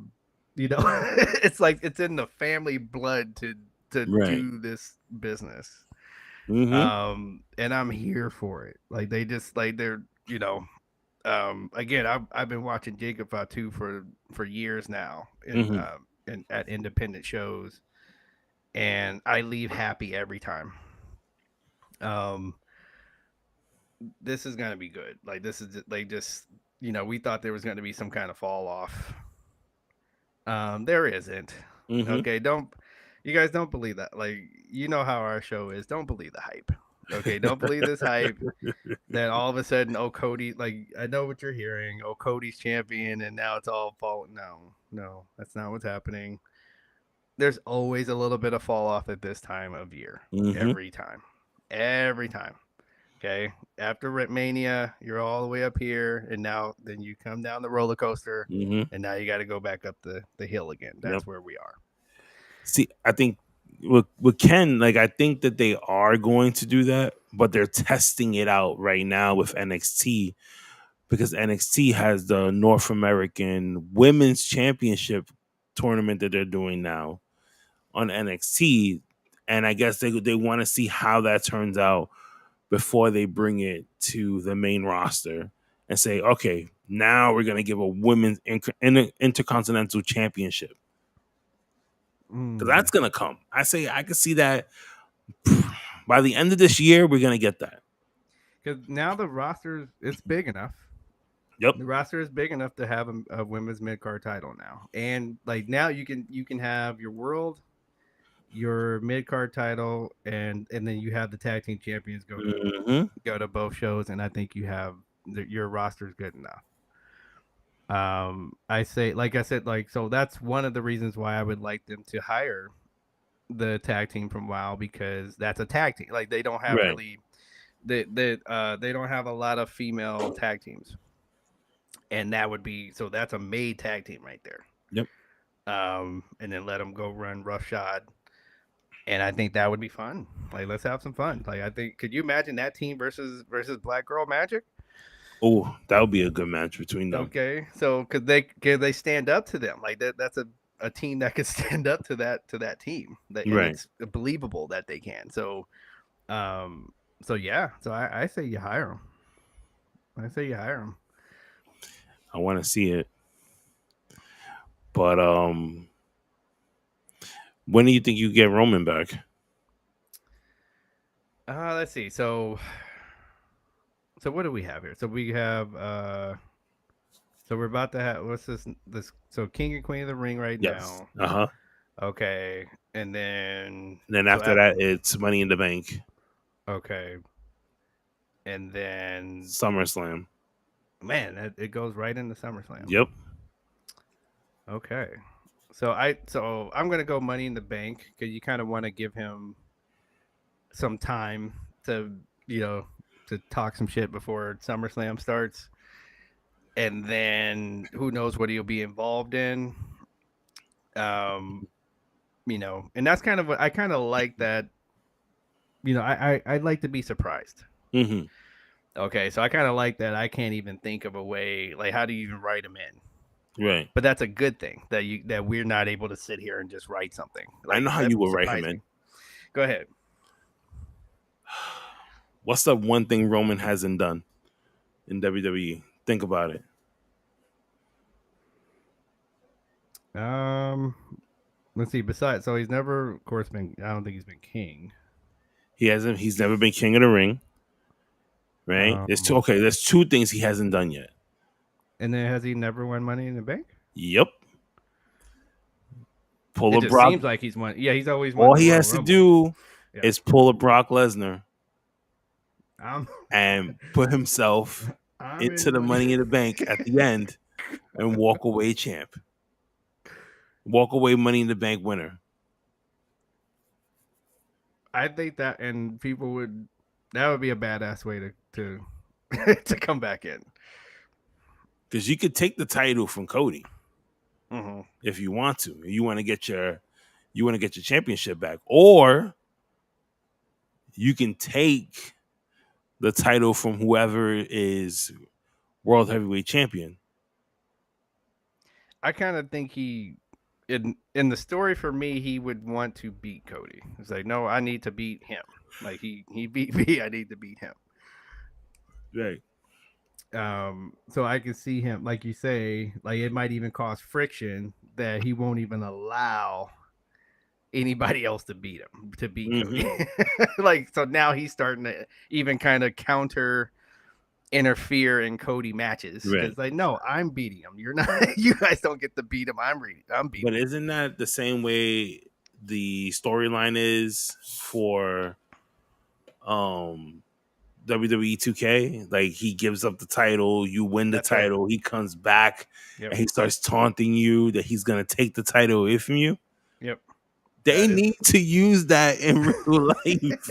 it's like it's in the family blood to do this business. And I'm here for it. Like they just like they're again, I've been watching Jacob Fatu for years now in at independent shows, and I leave happy every time. This is gonna be good. Like this is just we thought there was gonna be some kind of fall off. There isn't. Okay, you guys don't believe that. Like, how our show is. Don't believe the hype. Okay, don't believe this hype that all of a sudden, Cody, like, I know what you're hearing. Cody's champion, and now it's all falling. No, that's not what's happening. There's always a little bit of fall off at this time of year. Every time. Okay, after Mania, you're all the way up here, and then you come down the roller coaster, and now you got to go back up the hill again. That's where we are. See, I think with Ken, like I think that they are going to do that, but they're testing it out right now with NXT because NXT has the North American Women's Championship tournament that they're doing now on NXT, and I guess they want to see how that turns out before they bring it to the main roster and say, okay, now we're going to give a women's intercontinental championship. Because that's going to come. I can see that by the end of this year, we're going to get that. Because now the roster is big enough. Yep. The roster is big enough to have a women's mid-card title now. And like now you can have your world, your mid-card title, and then you have the tag team champions go to both shows, and I think you have your roster is good enough. I say, like I said, like, so that's one of the reasons why I would like them to hire the tag team from WoW, because that's a tag team. Like they don't have really, they don't have a lot of female tag teams, and that would be, so that's a made tag team right there. Yep. And then let them go run roughshod. And I think that would be fun. Like, let's have some fun. Like, I think, could you imagine that team versus Black Girl Magic? Oh, that would be a good match between them. Okay, so could they stand up to them? Like that's a team that could stand up to that team. That it's believable that they can. So, yeah. So I say you hire them. I want to see it, but when do you think you get Roman back? Let's see. So what do we have here? So we have so we're about to have, what's this so King and Queen of the Ring now. Uh-huh. Okay. And then after that it's Money in the Bank. Okay. And then SummerSlam. Man, it goes right into SummerSlam. Yep. Okay. So I'm gonna go Money in the Bank, because you kind of want to give him some time to to talk some shit before SummerSlam starts, and then who knows what he'll be involved in. And that's kind of what I kind of like that. I'd like to be surprised. Mm-hmm. Okay, so I kind of like that. I can't even think of a way, like, how do you even write him in? Right. But that's a good thing that we're not able to sit here and just write something. Like, I know how you will write him in. Go ahead. What's the one thing Roman hasn't done in WWE? Think about it. Let's see. Besides, so he's never, of course, been. I don't think he's been king. He hasn't. He's never been King of the Ring. Right. There's two things he hasn't done yet. And then has he never won Money in the Bank? Yep. It just seems like he's won. Yeah, he's always won. All he has to do is pull a Brock Lesnar and put himself into the Money in the Bank at the end and walk away champ. Walk away Money in the Bank winner. I think that, and people would. That would be a badass way to to come back in. Because you could take the title from Cody if you want to. You want to get your championship back, or you can take the title from whoever is World Heavyweight Champion. I kind of think in the story for me, he would want to beat Cody. It's like, no, I need to beat him. Like he beat me, I need to beat him. Right. So I can see him, like you say, like it might even cause friction that he won't even allow anybody else to beat him, to beat Cody. Like, so now he's starting to even kind of interfere in Cody matches. Right. It's like, no, I'm beating him. You're not. You guys don't get to beat him. I'm beating. But isn't that the same way the storyline is for WWE 2K? Like, he gives up the title, you win the title, he comes back and he starts taunting you that he's gonna take the title away from you. Yep. They need to use that in real life.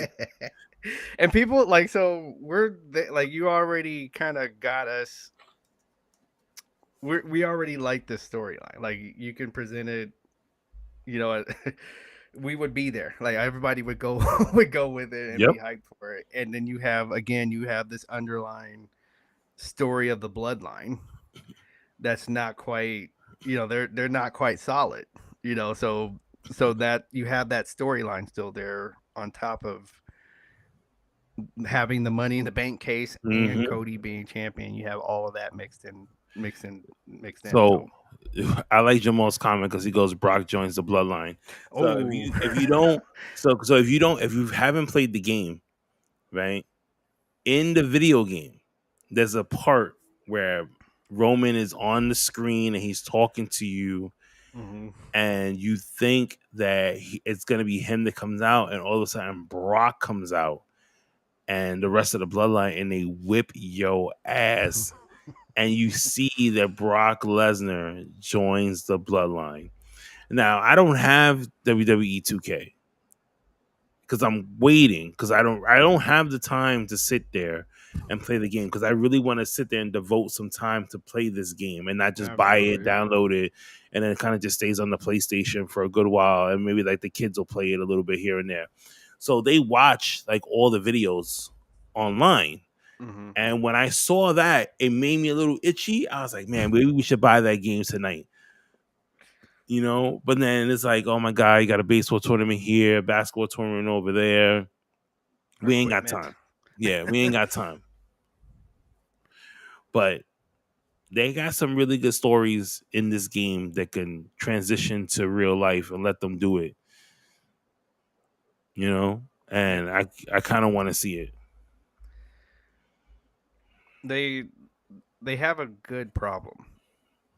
And people like, so like, you already kind of got us. We already like this storyline. Like, you can present it, we would be there. Like, everybody would go with it and be hyped for it. And then you have this underlying story of the bloodline that's not quite, they're not quite solid, so that you have that storyline still there on top of having the Money in the Bank case and Mm-hmm. Cody being champion, you have all of that mixed in. So I like Jamal's comment because he goes, Brock joins the bloodline. So Oh, if you haven't played the game, right? In the video game, there's a part where Roman is on the screen and he's talking to you, and you think that it's going to be him that comes out, and all of a sudden Brock comes out and the rest of the bloodline, and they whip your ass. And you see that Brock Lesnar joins the bloodline. Now, I don't have WWE 2K because I'm waiting, because I don't have the time to sit there and play the game, because I really want to sit there and devote some time to play this game and not just buy it, download it, and then it kind of just stays on the PlayStation for a good while, and maybe like the kids will play it a little bit here and there. So they watch like all the videos online. And when I saw that, it made me a little itchy. I was like, man, maybe we should buy that game tonight. You know, but then it's like, oh my God, you got a baseball tournament here, basketball tournament over there. We ain't got time. Yeah, we ain't got time. But they got some really good stories in this game that can transition to real life, and let them do it. You know, and I kind of want to see it. They have a good problem.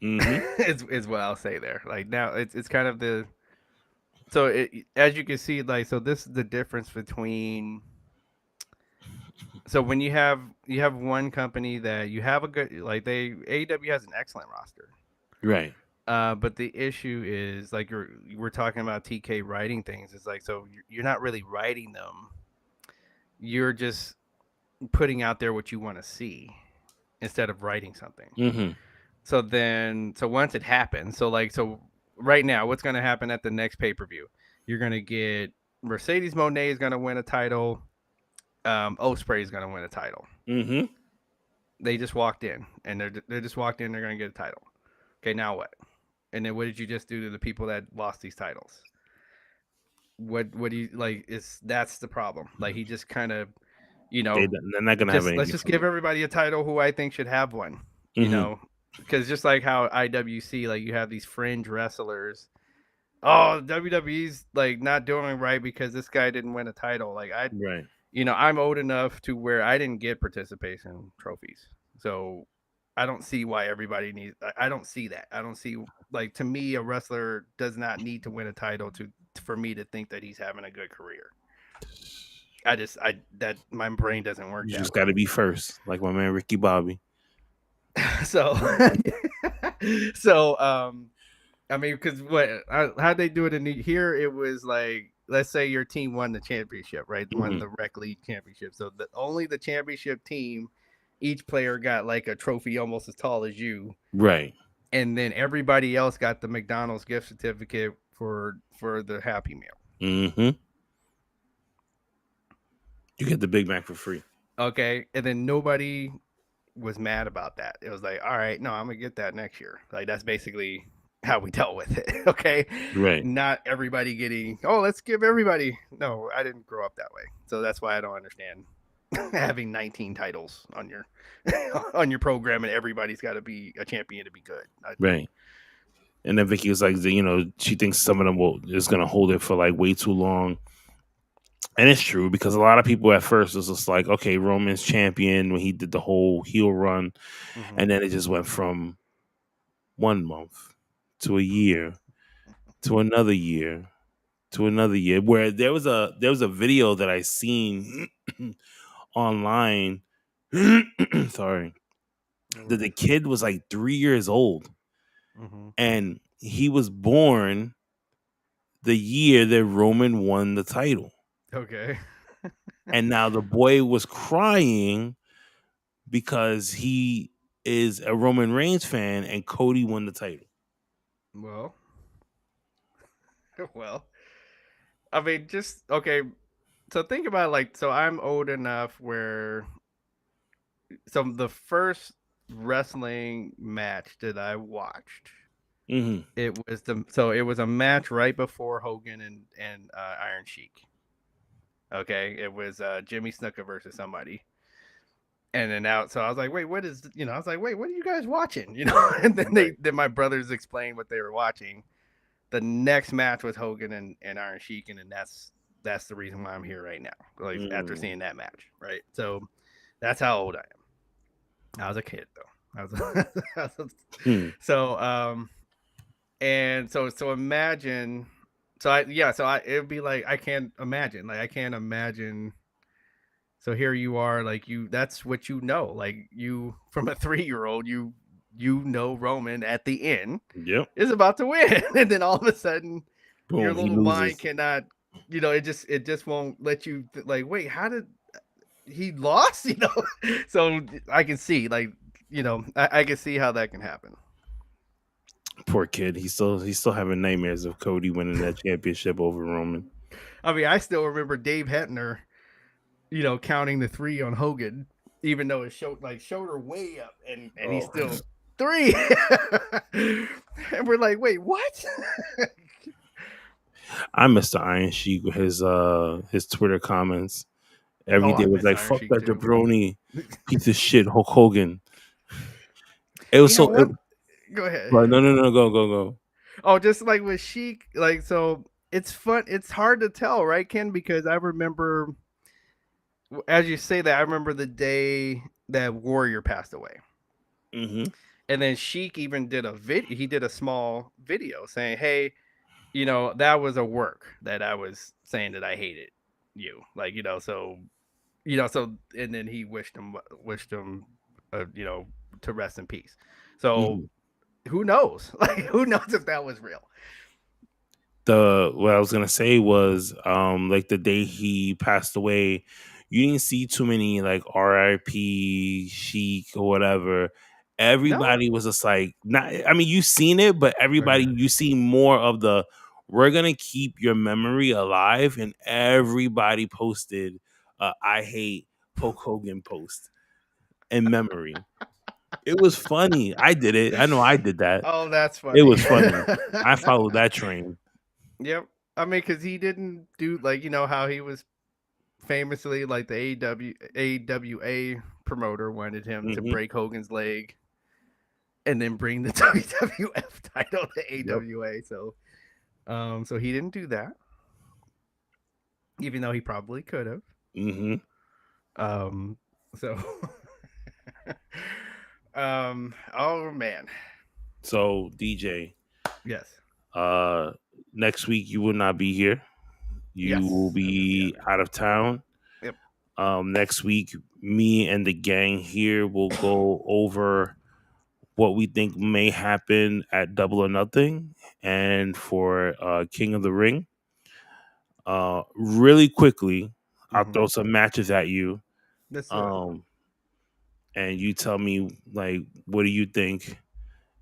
Mm-hmm. is what I'll say there. Like now, it's kind of the as you can see, like this is the difference between. So when you have one company that you have a good, like AEW has an excellent roster, Right? but the issue is like we're talking about TK writing things. It's like, so you're not really writing them. You're just putting out there what you want to see instead of writing something. Mm-hmm. So once it happens, so right now, what's going to happen at the next pay-per-view? You're going to get Mercedes Moné is going to win a title. Ospreay is going to win a title. Mm-hmm. They just walked in, and they just walked in. They're going to get a title. Okay, now what? And then what did you just do to the people that lost these titles? What do you like? That's the problem. Like, he just kind of, they're not gonna have anything. Let's just give everybody a title who I think should have one. You know, because just like how IWC, like you have these fringe wrestlers. Oh, WWE's like not doing right because this guy didn't win a title. Like right. You know, I'm old enough to where I didn't get participation trophies, so I don't see why everybody needs. I don't see that. I don't see, like, to me, a wrestler does not need to win a title for me to think that he's having a good career. That my brain doesn't work. You just got to be first, like my man Ricky Bobby. So I mean, because how'd they do it in here? It was like, let's say your team won the championship, right? Won the Rec League championship. So only the championship team, each player got like a trophy almost as tall as you, right? And then everybody else got the McDonald's gift certificate for the Happy Meal. Mm-hmm. You get the Big Mac for free. Okay, and then nobody was mad about that. It was like, all right, no, I'm gonna get that next year. Like, that's basically how we dealt with it. Okay, right? Not everybody getting, oh, let's give everybody. No, I didn't grow up that way, so that's why I don't understand having 19 titles on your on your program, and everybody's got to be a champion to be good. Right. And then Vicky was like, you know, she thinks some of them is going to hold it for like way too long. And it's true, because a lot of people at first was just like, okay, Roman's champion when he did the whole heel run. And then it just went from 1 month to a year to another year to another year, where there was a video that I seen online. Sorry. That the kid was like 3 years old. And he was born the year that Roman won the title. Okay. And now the boy was crying because he is a Roman Reigns fan and Cody won the title. Well, I mean, just, okay. So think about it, like, so I'm old enough where, so the first wrestling match that I watched, it was it was a match right before Hogan and Iron Sheik. Okay, it was Jimmy Snuka versus somebody. And then out, so I was like, wait, what is, I was like, wait, what are you guys watching? And then then my brothers explained what they were watching. The next match was Hogan and Iron Sheik, and that's the reason why I'm here right now. Like after seeing that match, right? So that's how old I am. I was a kid though. So and so imagine, it'd be like I can't imagine. So here you are, like that's what like you from a 3-year-old, you Roman at the end is about to win, and then all of a sudden your little mind cannot, it just won't let you like, wait, how did he lost? So I can see, like, I can see how that can happen. Poor kid. He's still having nightmares of Cody winning that championship over Roman. I mean, I still remember Dave Hebner, counting the 3 on Hogan, even though his shoulder way up, and he's still 3. And we're like, wait, what? I missed the Iron Sheik with his Twitter comments. Every day was like, fuck that jabroni, piece of shit, Hulk Hogan. It was go ahead. No, go. Oh, just like with Sheik, like, so it's fun. It's hard to tell, right, Ken? Because I remember, as you say that, I remember the day that Warrior passed away. Mm-hmm. And then Sheik even did a video. He did a small video saying, hey, that was a work that I was saying that I hated you. Like, so, and then he wished him, to rest in peace. So who knows? Like, who knows if that was real? What I was gonna say was, like the day he passed away, you didn't see too many like R.I.P. Sheik or whatever. Everybody was just like, not. I mean, you seen it, but everybody, you see more of the, we're gonna keep your memory alive, and everybody posted, I hate Hulk Hogan post in memory. It was funny. I did it. I know I did that. Oh, that's funny. It was funny. I followed that train. Yep. I mean, because he didn't do, like, how he was famously, like, the AWA promoter wanted him to break Hogan's leg and then bring the WWF title to AWA. Yep. So he didn't do that, even though he probably could have. So oh man. So DJ. Yes. Next week you will not be here. You will be out of town. Yep. Next week, me and the gang here will go over what we think may happen at Double or Nothing and for King of the Ring. Really quickly, I'll throw some matches at you. And you tell me, like, what do you think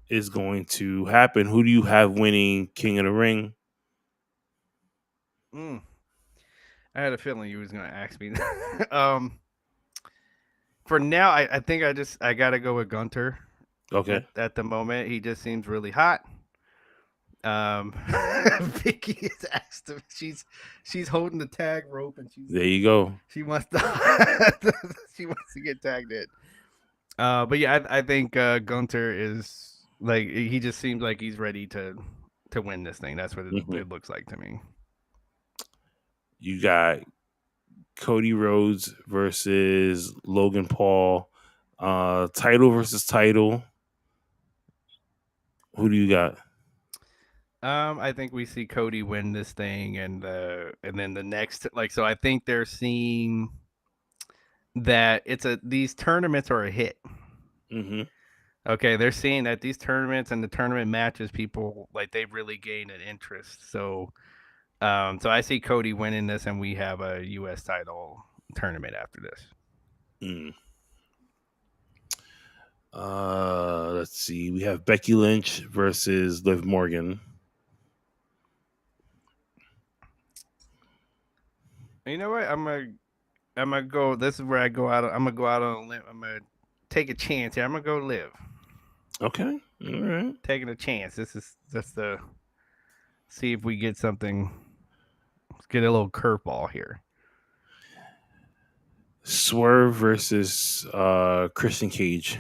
is going to happen? Who do you have winning King of the Ring? I had a feeling you was going to ask me that. For now, I think I got to go with Gunter. Okay. At the moment, he just seems really hot. Vicky is asked him. She's holding the tag rope, and there you go. She wants to get tagged in. But yeah, I think Gunter is, like, he just seems like he's ready to win this thing. That's what it looks like to me. You got Cody Rhodes versus Logan Paul, title versus title. Who do you got? I think we see Cody win this thing, and then the next, like, so I think they're seeing that these tournaments are a hit. Okay, they're seeing that these tournaments and the tournament matches, people, like, they really gain an interest. So I see Cody winning this, and we have a U.S. title tournament after this. Let's see. We have Becky Lynch versus Liv Morgan. You know what? I'm gonna go. This is where I go out. I'm gonna go out on a limb. I'm gonna take a chance here. I'm gonna go Liv. Okay. All right. Taking a chance. This is just to see if we get something. Let's get a little curveball here. Swerve versus Christian Cage.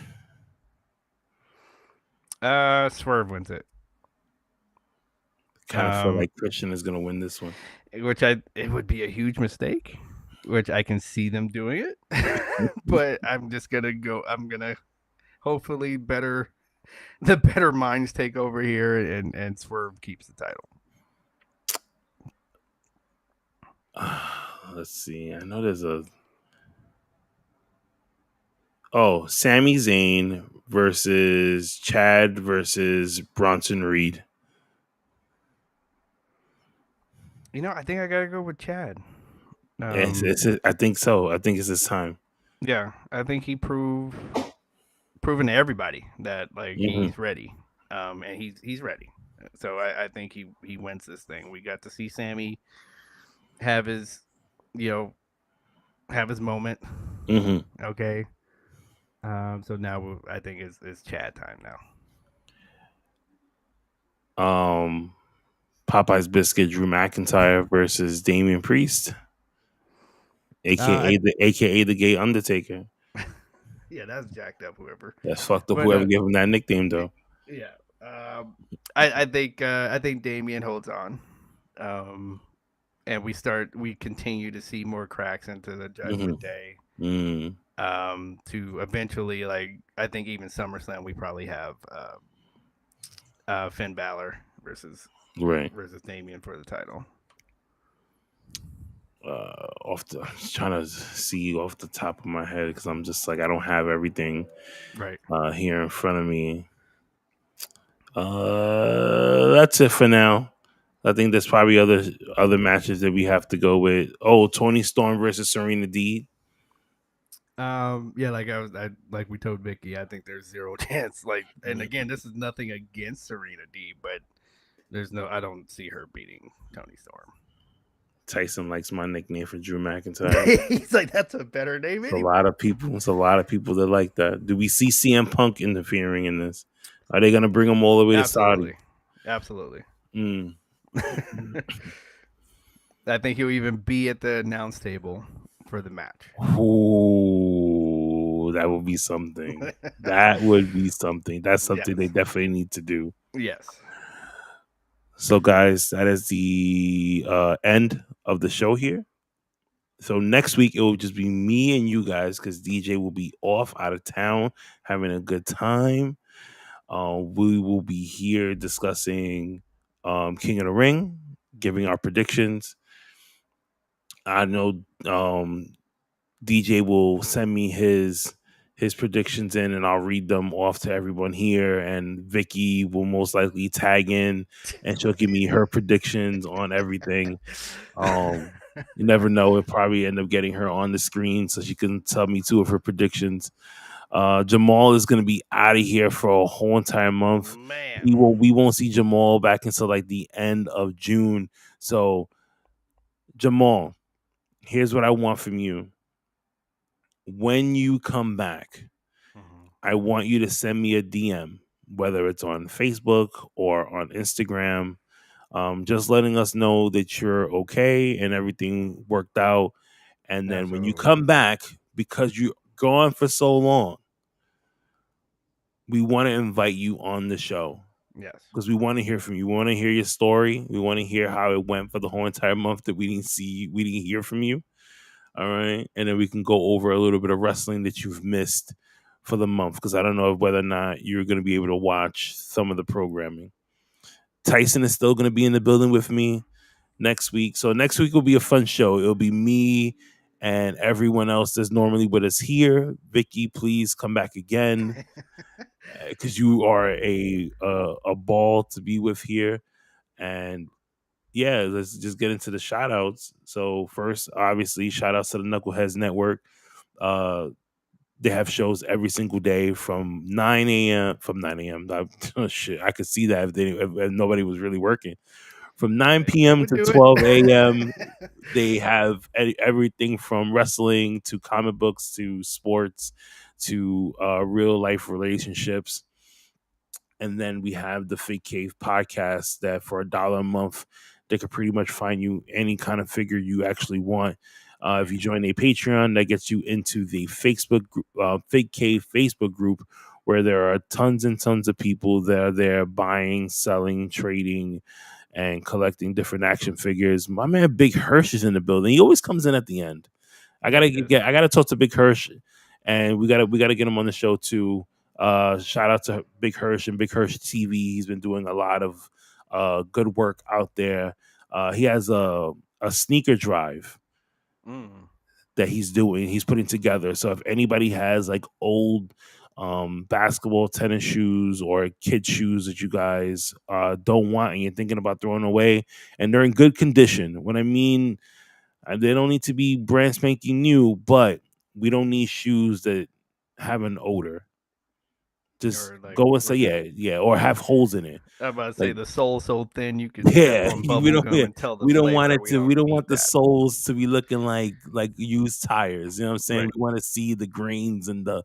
Swerve wins it. Kind of feel like Christian is gonna win this one. Which it would be a huge mistake, which I can see them doing it. But I'm just gonna go. I'm gonna hopefully the better minds take over here, and Swerve keeps the title. Let's see. I know there's Sami Zayn versus Chad versus Bronson Reed. I think I gotta go with Chad. I think so. I think it's his time. Yeah, I think he proven to everybody that he's ready, and he's ready. So I think he wins this thing. We got to see Sammy have his moment. Mm-hmm. Okay. So now I think it's Chad time now. Popeye's Biscuit Drew McIntyre versus Damian Priest, aka the Gay Undertaker. Yeah, that's jacked up. Whoever. That's fucked up. Whoever gave him that nickname, though. Yeah. I think Damian holds on. And we continue to see more cracks into the Judgment Day. Mm-hmm. To eventually, I think even SummerSlam, we probably have Finn Balor versus Damian for the title. I'm just trying to see off the top of my head because I'm just I don't have everything here in front of me. That's it for now. I think there's probably other matches that we have to go with. Toni Storm versus Serena Deeb. Yeah, like we told Vicky, I think there's zero chance. And again, this is nothing against Serena Deeb, but I don't see her beating Toni Storm. Tyson likes my nickname for Drew McIntyre. He's like, that's a better name. It's a lot of people that like that. Do we see CM Punk interfering in this? Are they going to bring him all the way to Saudi? Absolutely. I think he'll even be at the announce table for the match. Ooh, that would be something. That would be something. That's something they definitely need to do. Yes. So, guys, that is the end of the show here. So next week it will just be me and you guys because DJ will be off out of town having a good time. We will be here discussing King of the Ring, giving our predictions. I know DJ will send me his predictions in and I'll read them off to everyone here, and Vicky will most likely tag in and she'll give me her predictions on everything. You never know, it'll probably end up getting her on the screen so she can tell me two of her predictions. Jamal is going to be out of here for a whole entire month. Man, we won't see Jamal back until the end of June. So Jamal, here's what I want from you. When you come back, I want you to send me a DM, whether it's on Facebook or on Instagram, just letting us know that you're okay and everything worked out. And then when you come back, because you're gone for so long, we want to invite you on the show. Yes. Because we want to hear from you. We want to hear your story. We want to hear how it went for the whole entire month that we didn't hear from you. All right. And then we can go over a little bit of wrestling that you've missed for the month. Because I don't know whether or not you're going to be able to watch some of the programming. Tyson is still going to be in the building with me next week. So next week will be a fun show. It'll be me and everyone else that's normally with us here. Vicky, please come back again. Because you are a ball to be with here. And yeah, let's just get into the shout outs. So first, obviously, shout outs to the Knuckleheads Network. They have shows every single day from 9 a.m. Oh, shit, I could see that if nobody was really working. From 9 p.m. to 12 a.m., they have everything from wrestling to comic books to sports to real life relationships. And then we have the Fake Cave podcast that for $1 a month, they could pretty much find you any kind of figure you actually want. If you join a Patreon, that gets you into the Fake Cave Facebook group, where there are tons and tons of people that are there buying, selling, trading, and collecting different action figures. My man Big Hirsch is in the building. He always comes in at the end. I gotta talk to Big Hirsch, and we gotta get him on the show too. Shout out to Big Hirsch and Big Hirsch TV. He's been doing a lot of good work out there. He has a sneaker drive that he's doing. He's putting together. So if anybody has like old basketball, tennis shoes, or kid shoes that you guys don't want and you're thinking about throwing away, and they're in good condition. What I mean, they don't need to be brand spanking new, but we don't need shoes that have an odor. Just go and say yeah, or have holes in it. I'm about to say the sole's so thin you can step on bubble gum and tell the we don't want it to. We don't want the soles to be looking like used tires. You know what I'm saying? Right. We want to see the grains in the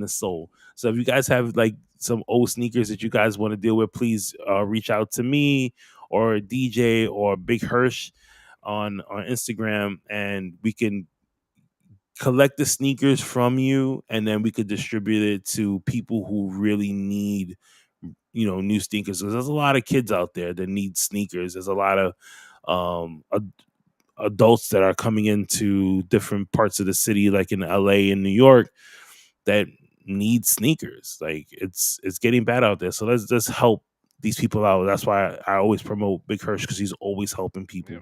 sole. So if you guys have like some old sneakers that you guys want to deal with, please reach out to me or DJ or Big Hirsch on Instagram, and we can collect the sneakers from you, and then we could distribute it to people who really need, new sneakers. Because there's a lot of kids out there that need sneakers. There's a lot of adults that are coming into different parts of the city, like in LA and New York, that need sneakers. Like it's getting bad out there. So let's just help these people out. That's why I always promote Big Hirsch, because he's always helping people.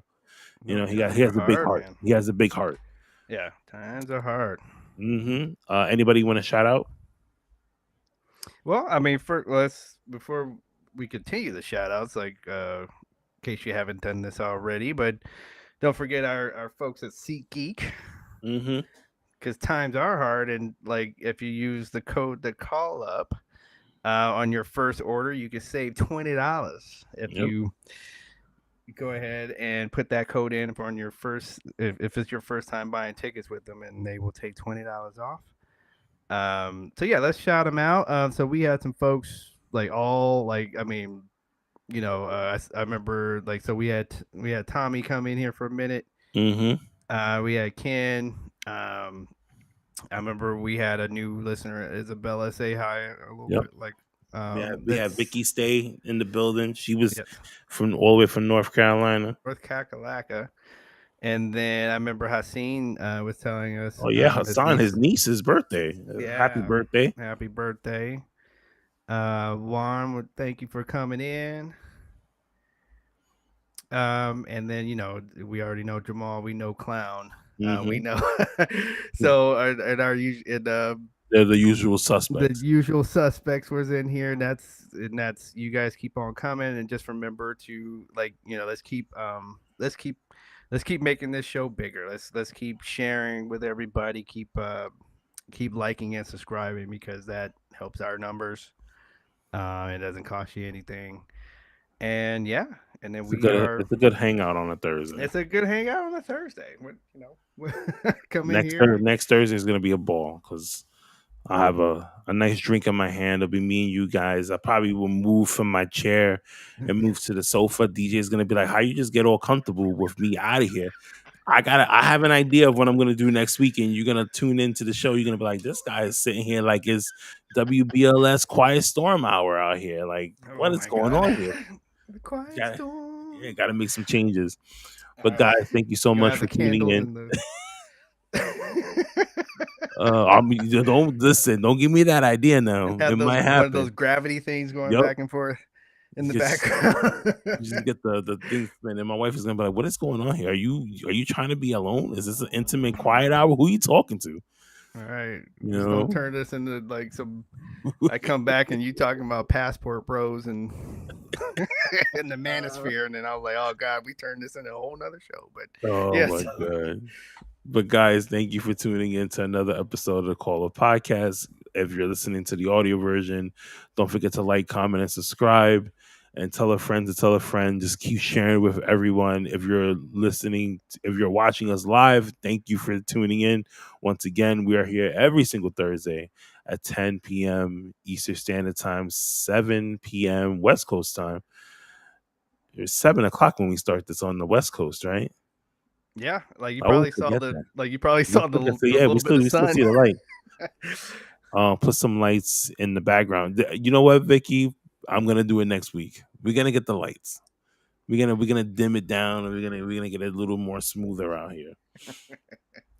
Yeah. He has a big heart. Man. He has a big heart. Yeah, times are hard. Anybody want to shout out? Well, I mean, before we continue the shout outs, like in case you haven't done this already, but don't forget our folks at SeatGeek. Because times are hard, and like if you use the code to call up on your first order, you can save $20 if you go ahead and put that code in on your first, if it's your first time buying tickets with them, and they will take $20 off. So yeah, let's shout them out. So we had some folks I remember so we had Tommy come in here for a minute. We had Ken. I remember we had a new listener, Isabella, say hi a little bit. We had Vicky stay in the building. She was from all the way from North Carolina, North Kakalaka. And then I remember Hassan was telling us. Oh yeah, Hassan, his niece's birthday. Happy birthday! Happy birthday! Juan, thank you for coming in. And then we already know Jamal. We know Clown. We know. So they're the usual suspects. The usual suspects was in here, and that's you guys keep on coming, and just remember to let's keep making this show bigger. Let's keep sharing with everybody. Keep liking and subscribing, because that helps our numbers. It doesn't cost you anything, and then it's a good hangout on a Thursday. It's a good hangout on a Thursday. Come in here. Next Thursday is gonna be a ball, because I have a nice drink in my hand. It'll be me and you guys. I probably will move from my chair and move to the sofa. DJ is gonna be like, "How you just get all comfortable with me out of here?" I have an idea of what I'm gonna do next week, and you're gonna tune into the show. You're gonna be like, "This guy is sitting here like it's WBLS Quiet Storm Hour out here. Like, what is going on here?" The Quiet Storm. Yeah, gotta make some changes. But guys, thank you so much for tuning in. Don't listen. Don't give me that idea now. It might happen. One of those gravity things going back and forth in the background. Just get the thing spinning. My wife is gonna be like, "What is going on here? Are you trying to be alone? Is this an intimate quiet hour? Who are you talking to?" All right, don't turn this into like some. I come back and you talking about Passport Bros and in the Manosphere, and then I was like, "Oh God, we turned this into a whole nother show." But my God. But guys, thank you for tuning in to another episode of the Call Up Podcast. If you're listening to the audio version, don't forget to like, comment, and subscribe, and tell a friend to tell a friend. Just keep sharing with everyone. If you're watching us live, thank you for tuning in. Once again, we are here every single Thursday at 10 p.m. Eastern Standard Time, 7 p.m. West Coast time. It's 7 o'clock when we start this on the West Coast, right? Yeah, like you I would probably saw forget the that. like you probably saw the Yeah, little bit of we still sun. see the light. Put some lights in the background. You know what, Vicky? I'm gonna do it next week. We're gonna get the lights. We're gonna dim it down, and we're gonna get it a little more smoother out here.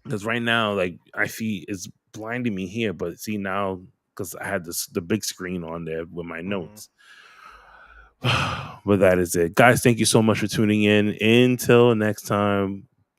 Because right now, like I see, it's blinding me here. But see now, because I had the big screen on there with my notes. But that is it, guys. Thank you so much for tuning in. Until next time,